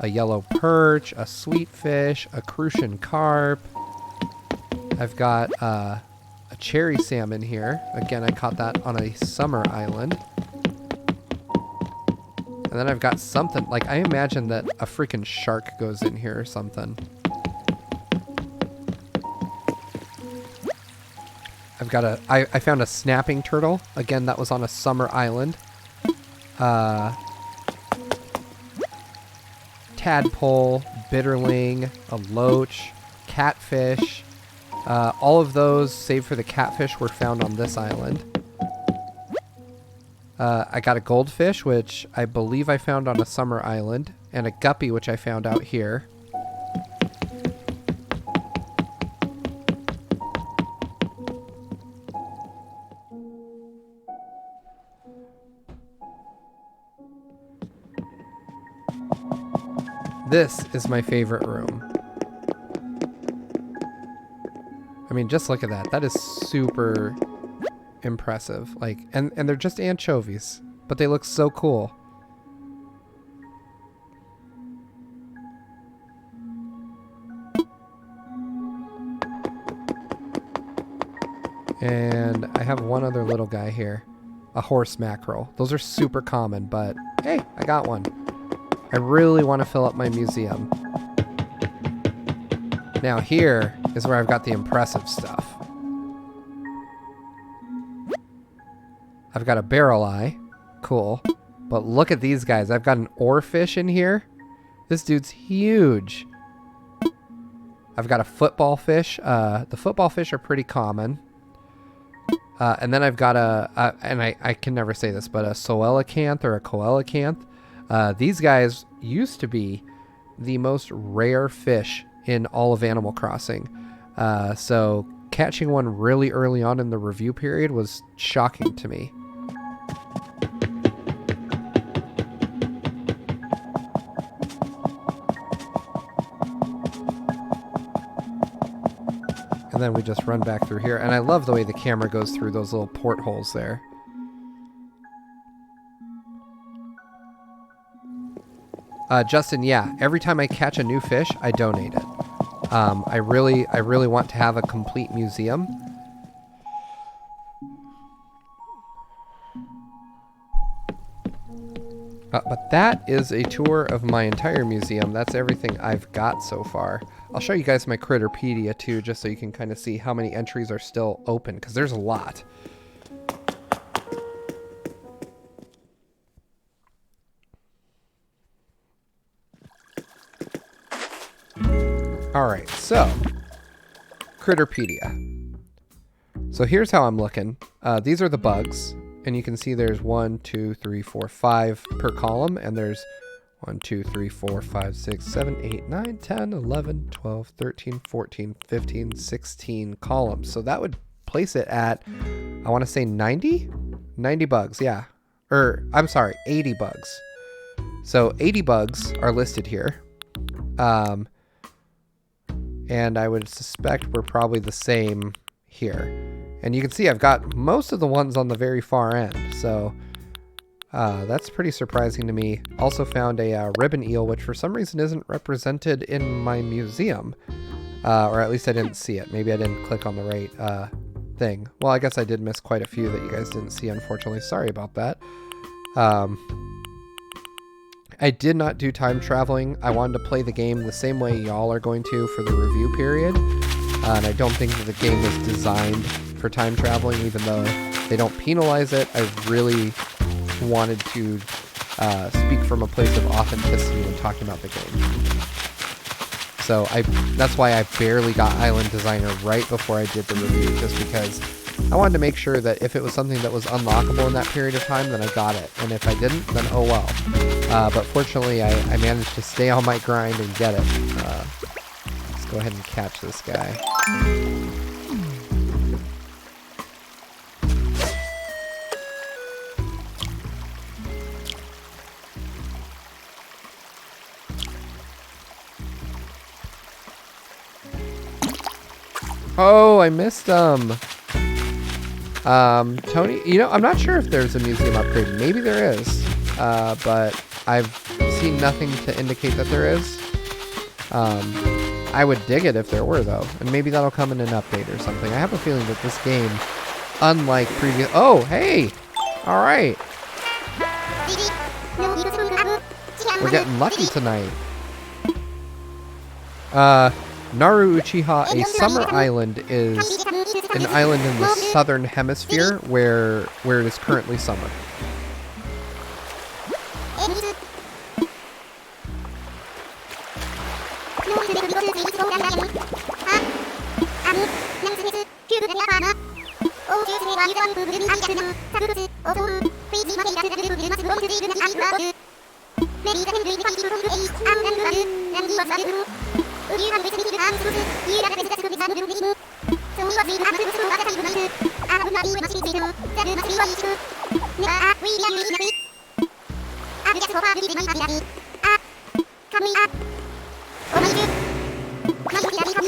Speaker 1: a yellow perch, a sweet fish, a crucian carp. I've got a cherry salmon here. Again, I caught that on a summer island. And then I've got something, like I imagine that a freaking shark goes in here or something. I've got I found a snapping turtle. Again, that was on a summer island. Tadpole, bitterling, a loach, catfish. All of those, save for the catfish, were found on this island. I got a goldfish, which I believe I found on a summer island, and a guppy, which I found out here. This is my favorite room. I mean, just look at that. That is super impressive. Like, and they're just anchovies, but they look so cool. And I have one other little guy here, a horse mackerel. Those are super common, but hey, I got one. I really want to fill up my museum. Now here is where I've got the impressive stuff. I've got a barrel eye. Cool. But look at these guys. I've got an oarfish in here. This dude's huge. I've got a football fish. The football fish are pretty common. And then I've got and I can never say this, but a coelacanth or a coelacanth. These guys used to be the most rare fish in all of Animal Crossing. So catching one really early on in the review period was shocking to me. And then we just run back through here. And I love the way the camera goes through those little portholes there. Justin, yeah, every time I catch a new fish, I donate it. I really want to have a complete museum. But that is a tour of my entire museum. That's everything I've got so far. I'll show you guys my Pedia too, just so you can kind of see how many entries are still open, because there's a lot. Alright, so, Pedia. So here's how I'm looking. These are the bugs, and you can see there's 1, 2, 3, 4, 5 per column, and there's 1, 2, 3, 4, 5, 6, 7, 8, 9, 10, 11, 12, 13, 14, 15, 16 columns. So that would place it at, I want to say 90? 90 bugs, yeah. Or, I'm sorry, 80 bugs. So 80 bugs are listed here. And I would suspect we're probably the same here. And you can see I've got most of the ones on the very far end. So that's pretty surprising to me. Also found a ribbon eel, which for some reason isn't represented in my museum. Or at least I didn't see it. Maybe I didn't click on the right thing. Well, I guess I did miss quite a few that you guys didn't see, unfortunately. Sorry about that. I did not do time traveling. I wanted to play the game the same way y'all are going to for the review period. And I don't think that the game was designed for time traveling, even though they don't penalize it. I really wanted to speak from a place of authenticity when talking about the game. So that's why I barely got Island Designer right before I did the review, just because I wanted to make sure that if it was something that was unlockable in that period of time, then I got it. And if I didn't, then oh well. But fortunately, I managed to stay on my grind and get it. Let's go ahead and catch this guy. Oh, I missed him. Tony, you know, I'm not sure if there's a museum upgrade. Maybe there is, but I've seen nothing to indicate that there is. I would dig it if there were, though, and maybe that'll come in an update or something. I have a feeling that this game, unlike previous... Oh, hey! All right. We're getting lucky tonight. Naru Uchiha, a summer island, is an island in the southern hemisphere where it is currently summer.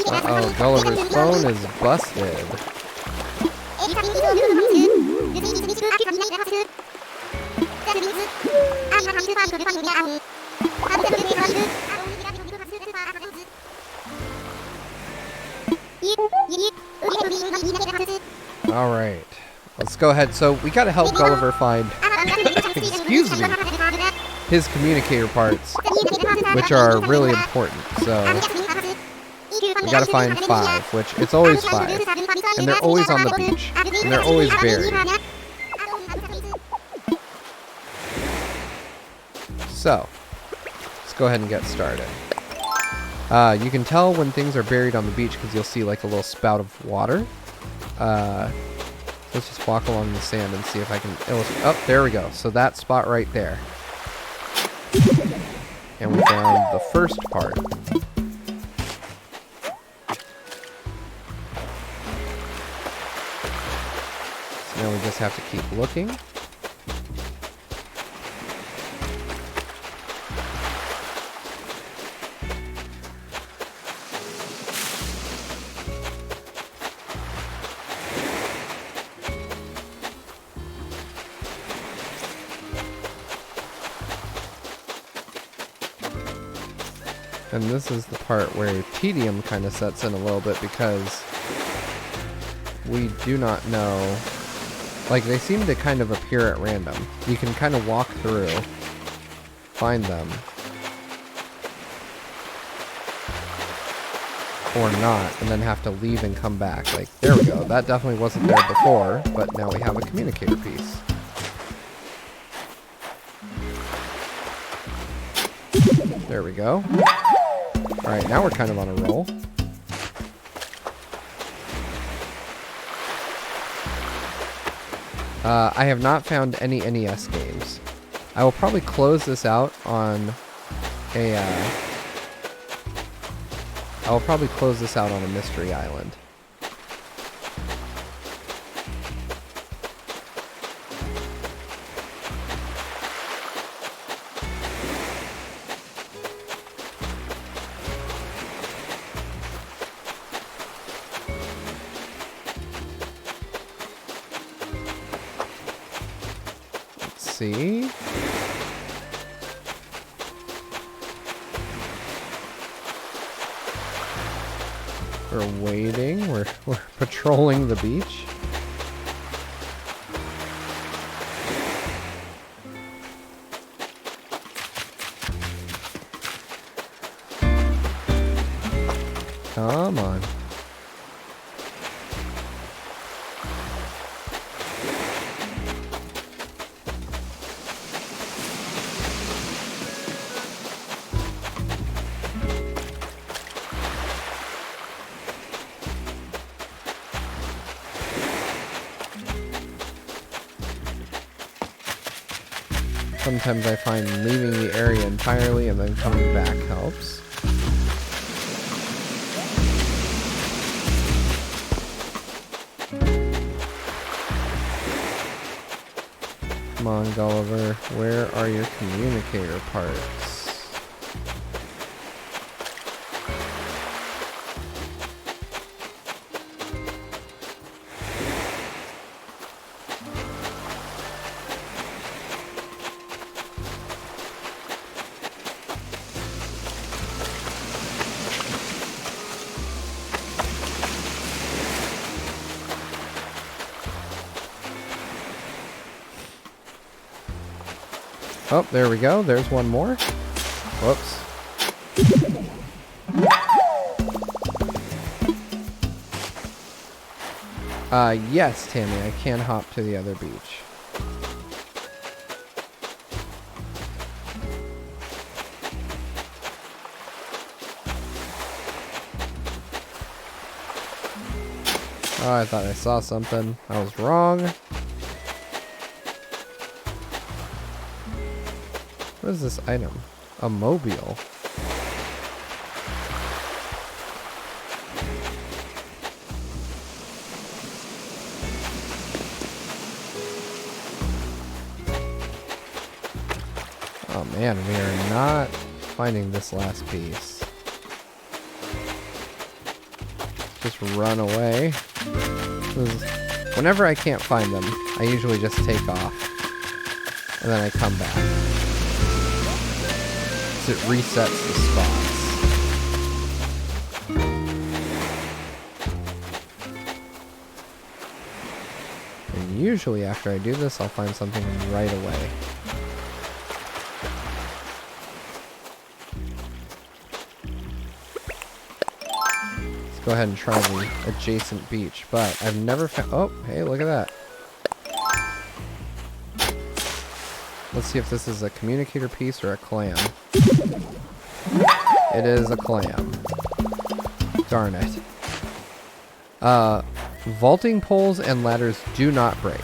Speaker 1: Uh-oh, Gulliver's phone is busted. All right, let's go ahead. So we got to help Gulliver find, excuse me, his communicator parts, which are really important. So we got to find 5, which it's always 5, and they're always on the beach, and they're always buried. So let's go ahead and get started. You can tell when things are buried on the beach because you'll see like a little spout of water. Let's just walk along the sand and see if I can illustrate. Oh, there we go. So that spot right there. And we found the first part. Now we just have to keep looking. And this is the part where tedium kind of sets in a little bit because we do not know. Like, they seem to kind of appear at random. You can kind of walk through, find them, or not, and then have to leave and come back. Like, there we go. That definitely wasn't there before, but now we have a communicator piece. There we go. Alright, now we're kind of on a roll. I have not found any NES games. I will probably close this out on a... I will probably close this out on a mystery island. See? We're waiting. We're patrolling the beach. Come on. Sometimes I find leaving the area entirely and then coming back helps. Come on, Gulliver. Where are your communicator parts? Oh, there we go. There's one more. Whoops. Yes, Tammy, I can hop to the other beach. Oh, I thought I saw something. I was wrong. What is this item? A mobile. Oh man, we are not finding this last piece. Just run away. Whenever I can't find them, I usually just take off. And then I come back. It resets the spots. And usually after I do this, I'll find something right away. Let's go ahead and try the adjacent beach, but I've never found... Oh, hey, look at that. Let's see if this is a communicator piece or a clam. It is a clam. Darn it. Vaulting poles and ladders do not break.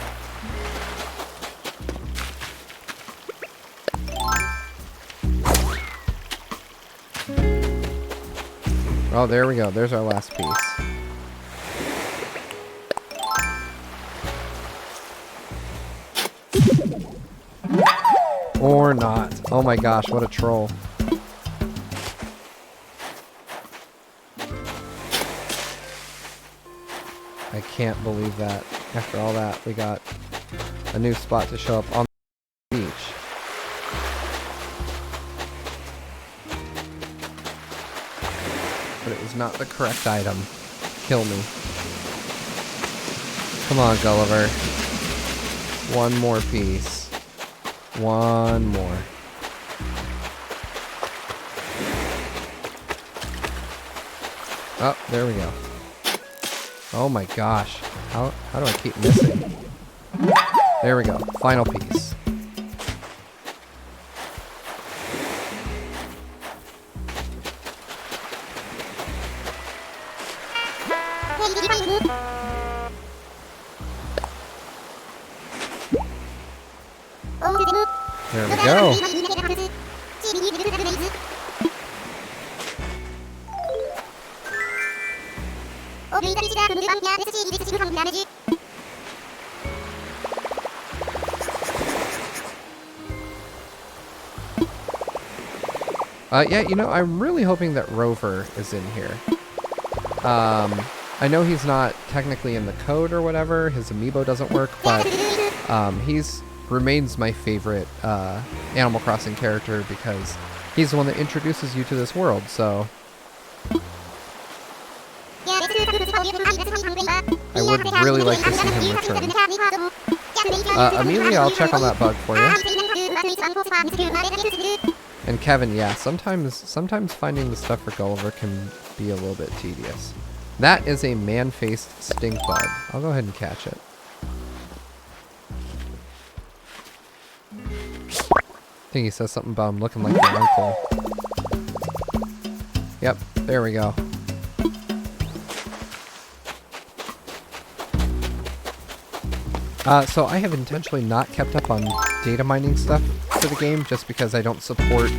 Speaker 1: Oh, there we go. There's our last piece. Or not. Oh my gosh, what a troll. I can't believe that. After all that, we got a new spot to show up on the beach. But it was not the correct item. Kill me. Come on, Gulliver. One more piece. One more. Oh, there we go. Oh my gosh. How do I keep missing? There we go. Final piece. There we go. Yeah, you know, I'm really hoping that Rover is in here. I know he's not technically in the code or whatever. His Amiibo doesn't work, but he's remains my favorite Animal Crossing character because he's the one that introduces you to this world, so I would really like to see him return. Amelia, I'll check on that bug for you. And Kevin, yeah, sometimes finding the stuff for Gulliver can be a little bit tedious. That is a man-faced stink bug. I'll go ahead and catch it. I think he says something about him looking like your uncle. Yep, there we go. So I have intentionally not kept up on data mining stuff for the game just because I don't support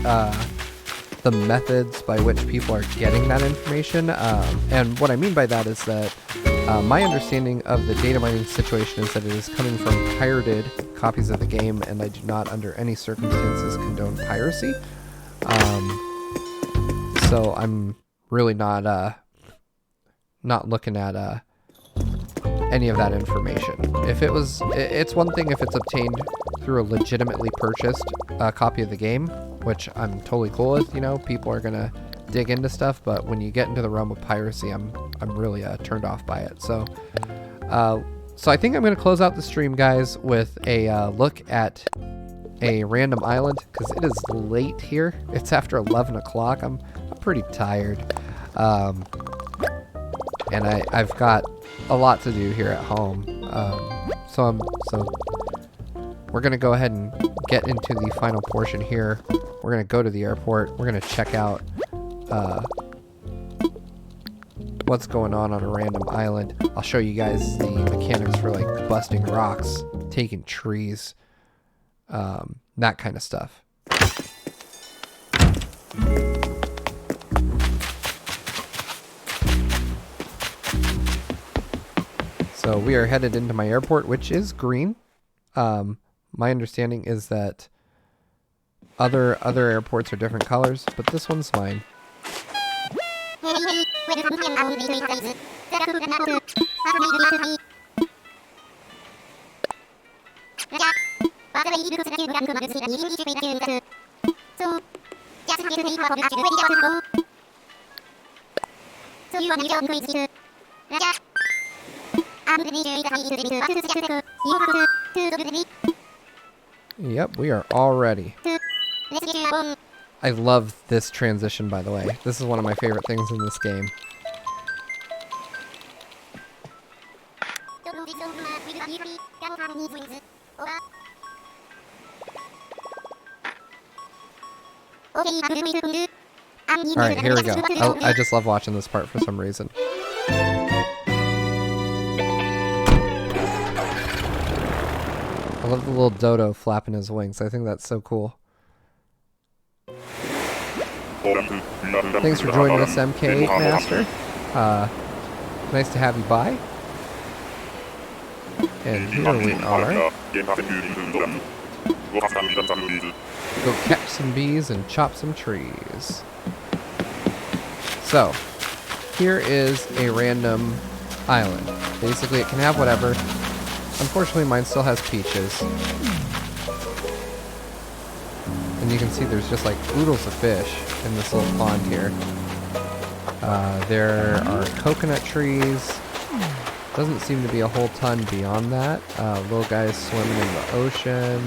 Speaker 1: the methods by which people are getting that information. And what I mean by that is that my understanding of the data mining situation is that it is coming from pirated copies of the game, and I do not under any circumstances condone piracy. So I'm really not looking at any of that information. If it was, it's one thing if it's obtained through a legitimately purchased copy of the game, which I'm totally cool with. You know, people are gonna dig into stuff, but when you get into the realm of piracy, I'm really turned off by it. So I think I'm gonna close out the stream, guys, with a look at a random island because it is late here. It's after 11 o'clock. I'm pretty tired, and I've got a lot to do here at home. So we're gonna go ahead and get into the final portion here. We're gonna go to the airport. We're gonna check out what's going on a random island. I'll show you guys the mechanics for like busting rocks, taking trees, that kind of stuff. So we are headed into my airport, which is green. My understanding is that other airports are different colors, but this one's mine. Yep, we are all ready. I love this transition, by the way. This is one of my favorite things in this game. Alright, here we go. I just love watching this part for some reason. I love the little dodo flapping his wings. I think that's so cool. Thanks for joining us, MK Master. Nice to have you by. And here we are. Go catch some bees and chop some trees. So, here is a random island. Basically, it can have whatever. Unfortunately, mine still has peaches. And you can see there's just like oodles of fish in this little pond here. There are coconut trees. Doesn't seem to be a whole ton beyond that. Little guys swimming in the ocean.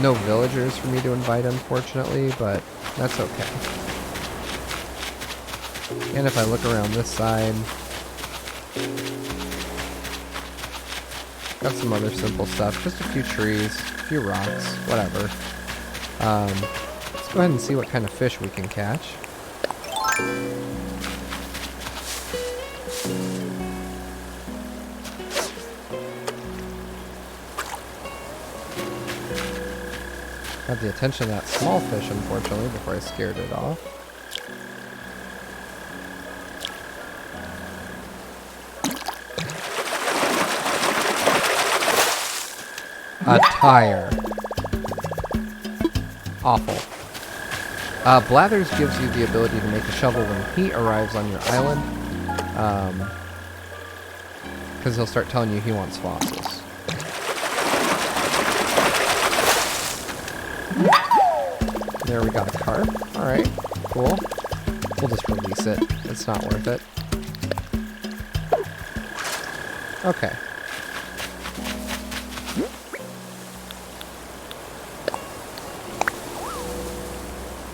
Speaker 1: No villagers for me to invite, unfortunately, but that's okay. And if I look around this side, got some other simple stuff. Just a few trees, a few rocks, whatever. Let's go ahead and see what kind of fish we can catch. Got the attention of that small fish, unfortunately, before I scared it off. A tire. Awful. Blathers gives you the ability to make a shovel when he arrives on your island. Because he'll start telling you he wants fossils. There we got a carp. Alright, cool. We'll just release it. It's not worth it. Okay.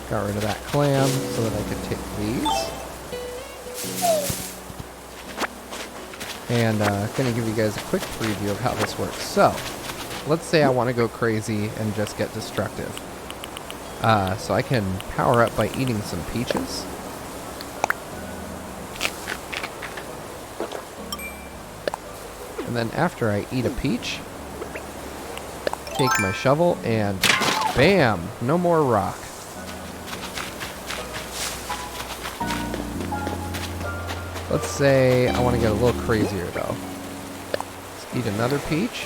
Speaker 1: Got rid of that clam so that I could take these. And gonna give you guys a quick preview of how this works. So, let's say I want to go crazy and just get destructive. So I can power up by eating some peaches. And then after I eat a peach, take my shovel and bam! No more rock. Let's say I want to get a little crazier though. Let's eat another peach.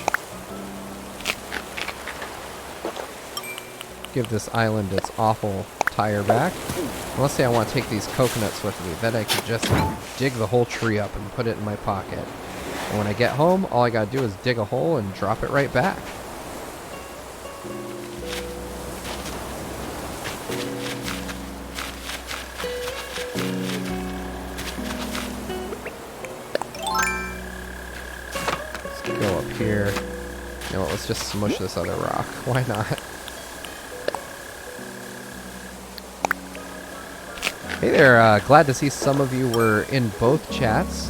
Speaker 1: Give this island its awful tire back. And let's say I want to take these coconuts with me. Then I could just dig the whole tree up and put it in my pocket. And when I get home, all I gotta do is dig a hole and drop it right back. Let's go up here. You know what, let's just smush this other rock. Why not? Hey there, glad to see some of you were in both chats,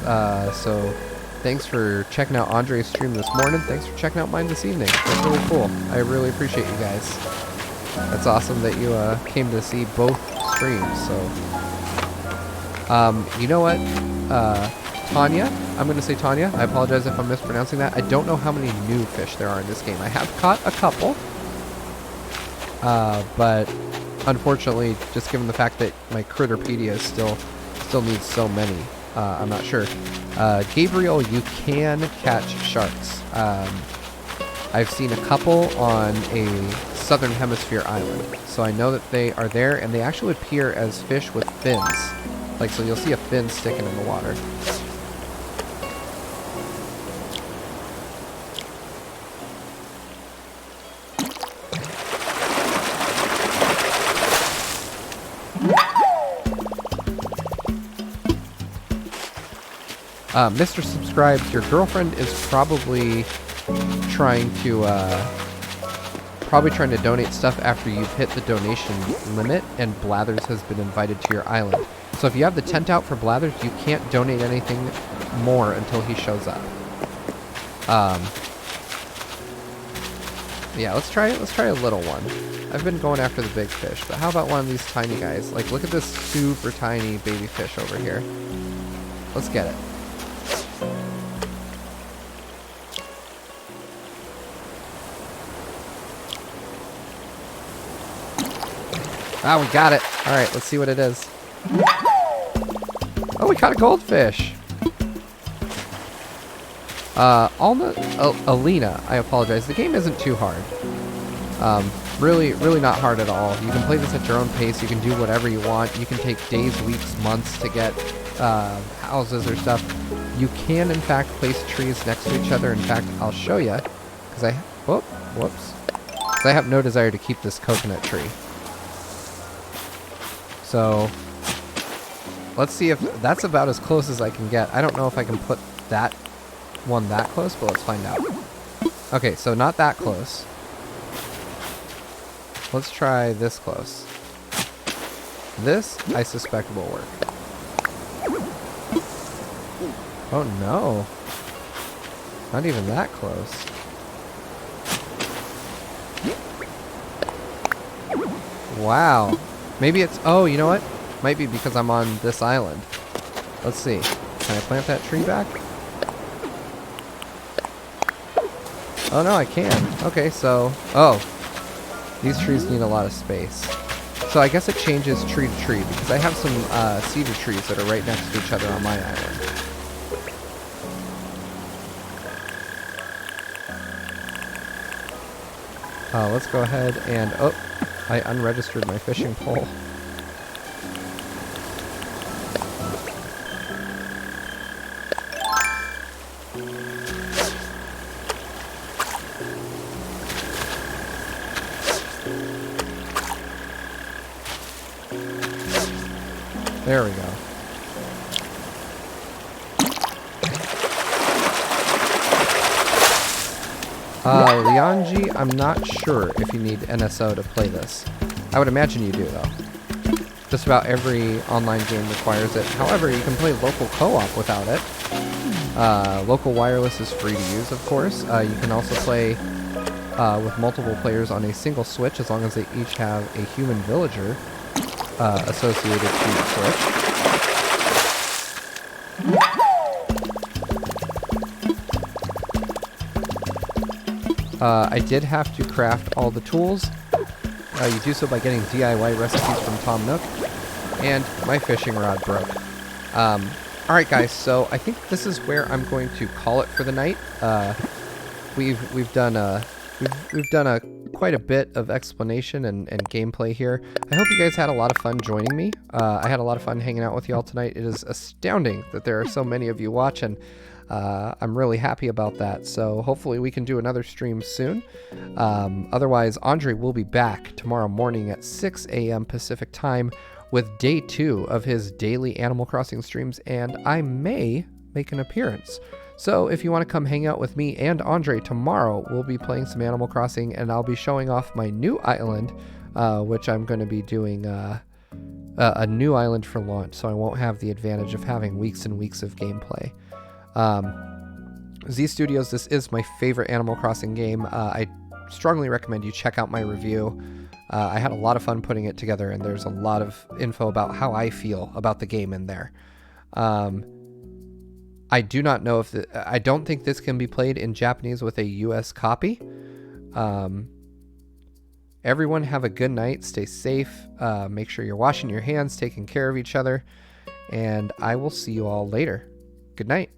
Speaker 1: so thanks for checking out Andre's stream this morning, thanks for checking out mine this evening. That's really cool. I really appreciate you guys. That's awesome that you came to see both streams, so... you know what, Tanya, I'm going to say Tanya, I apologize if I'm mispronouncing that. I don't know how many new fish there are in this game. I have caught a couple, but... unfortunately, just given the fact that my critter Pedia still needs so many, I'm not sure. Gabriel, you can catch sharks. I've seen a couple on a southern hemisphere island, so I know that they are there, and they actually appear as fish with fins. Like, so you'll see a fin sticking in the water. Mr. Subscribed, your girlfriend is probably trying to donate stuff after you've hit the donation limit, and Blathers has been invited to your island. So if you have the tent out for Blathers, you can't donate anything more until he shows up. Yeah, let's try a little one. I've been going after the big fish, but how about one of these tiny guys? Like, look at this super tiny baby fish over here. Let's get it. Ah, we got it. All right, let's see what it is. Oh, we caught a goldfish. Alina, I apologize. The game isn't too hard. Really not hard at all. You can play this at your own pace. You can do whatever you want. You can take days, weeks, months to get houses or stuff. You can, in fact, place trees next to each other. In fact, I'll show you, because whoops. Because I have no desire to keep this coconut tree. So, let's see if that's about as close as I can get. I don't know if I can put that one that close, but let's find out. Okay, so not that close. Let's try this close. This, I suspect, will work. Oh no. Not even that close. Wow. Maybe it's... Oh, you know what? Might be because I'm on this island. Let's see. Can I plant that tree back? Oh no, I can. Okay, so... Oh. These trees need a lot of space. So I guess it changes tree to tree, because I have some cedar trees that are right next to each other on my island. Let's go ahead and... Oh, I unregistered my fishing pole. There we go. Lianji, I'm not sure if you need NSO to play this. I would imagine you do, though. Just about every online game requires it. However, you can play local co-op without it. Local wireless is free to use, of course. You can also play with multiple players on a single Switch, as long as they each have a human villager associated to the Switch. I did have to craft all the tools. You do so by getting DIY recipes from Tom Nook, and my fishing rod broke. Alright guys, so I think this is where I'm going to call it for the night. We've done quite a bit of explanation and gameplay here. I hope you guys had a lot of fun joining me. I had a lot of fun hanging out with y'all tonight. It is astounding that there are so many of you watching. I'm really happy about that, so hopefully we can do another stream soon. Otherwise, Andre will be back tomorrow morning at 6 a.m. Pacific time with day 2 of his daily Animal Crossing streams, and I may make an appearance. So if you want to come hang out with me and Andre tomorrow, we'll be playing some Animal Crossing, and I'll be showing off my new island, which I'm going to be doing a new island for launch, so I won't have the advantage of having weeks and weeks of gameplay. Z Studios, this is my favorite Animal Crossing game. I strongly recommend you check out my review. I had a lot of fun putting it together, and there's a lot of info about how I feel about the game in there. I do not know if... I don't think this can be played in Japanese with a US copy. Everyone have a good night. Stay safe. Make sure you're washing your hands, taking care of each other. And I will see you all later. Good night.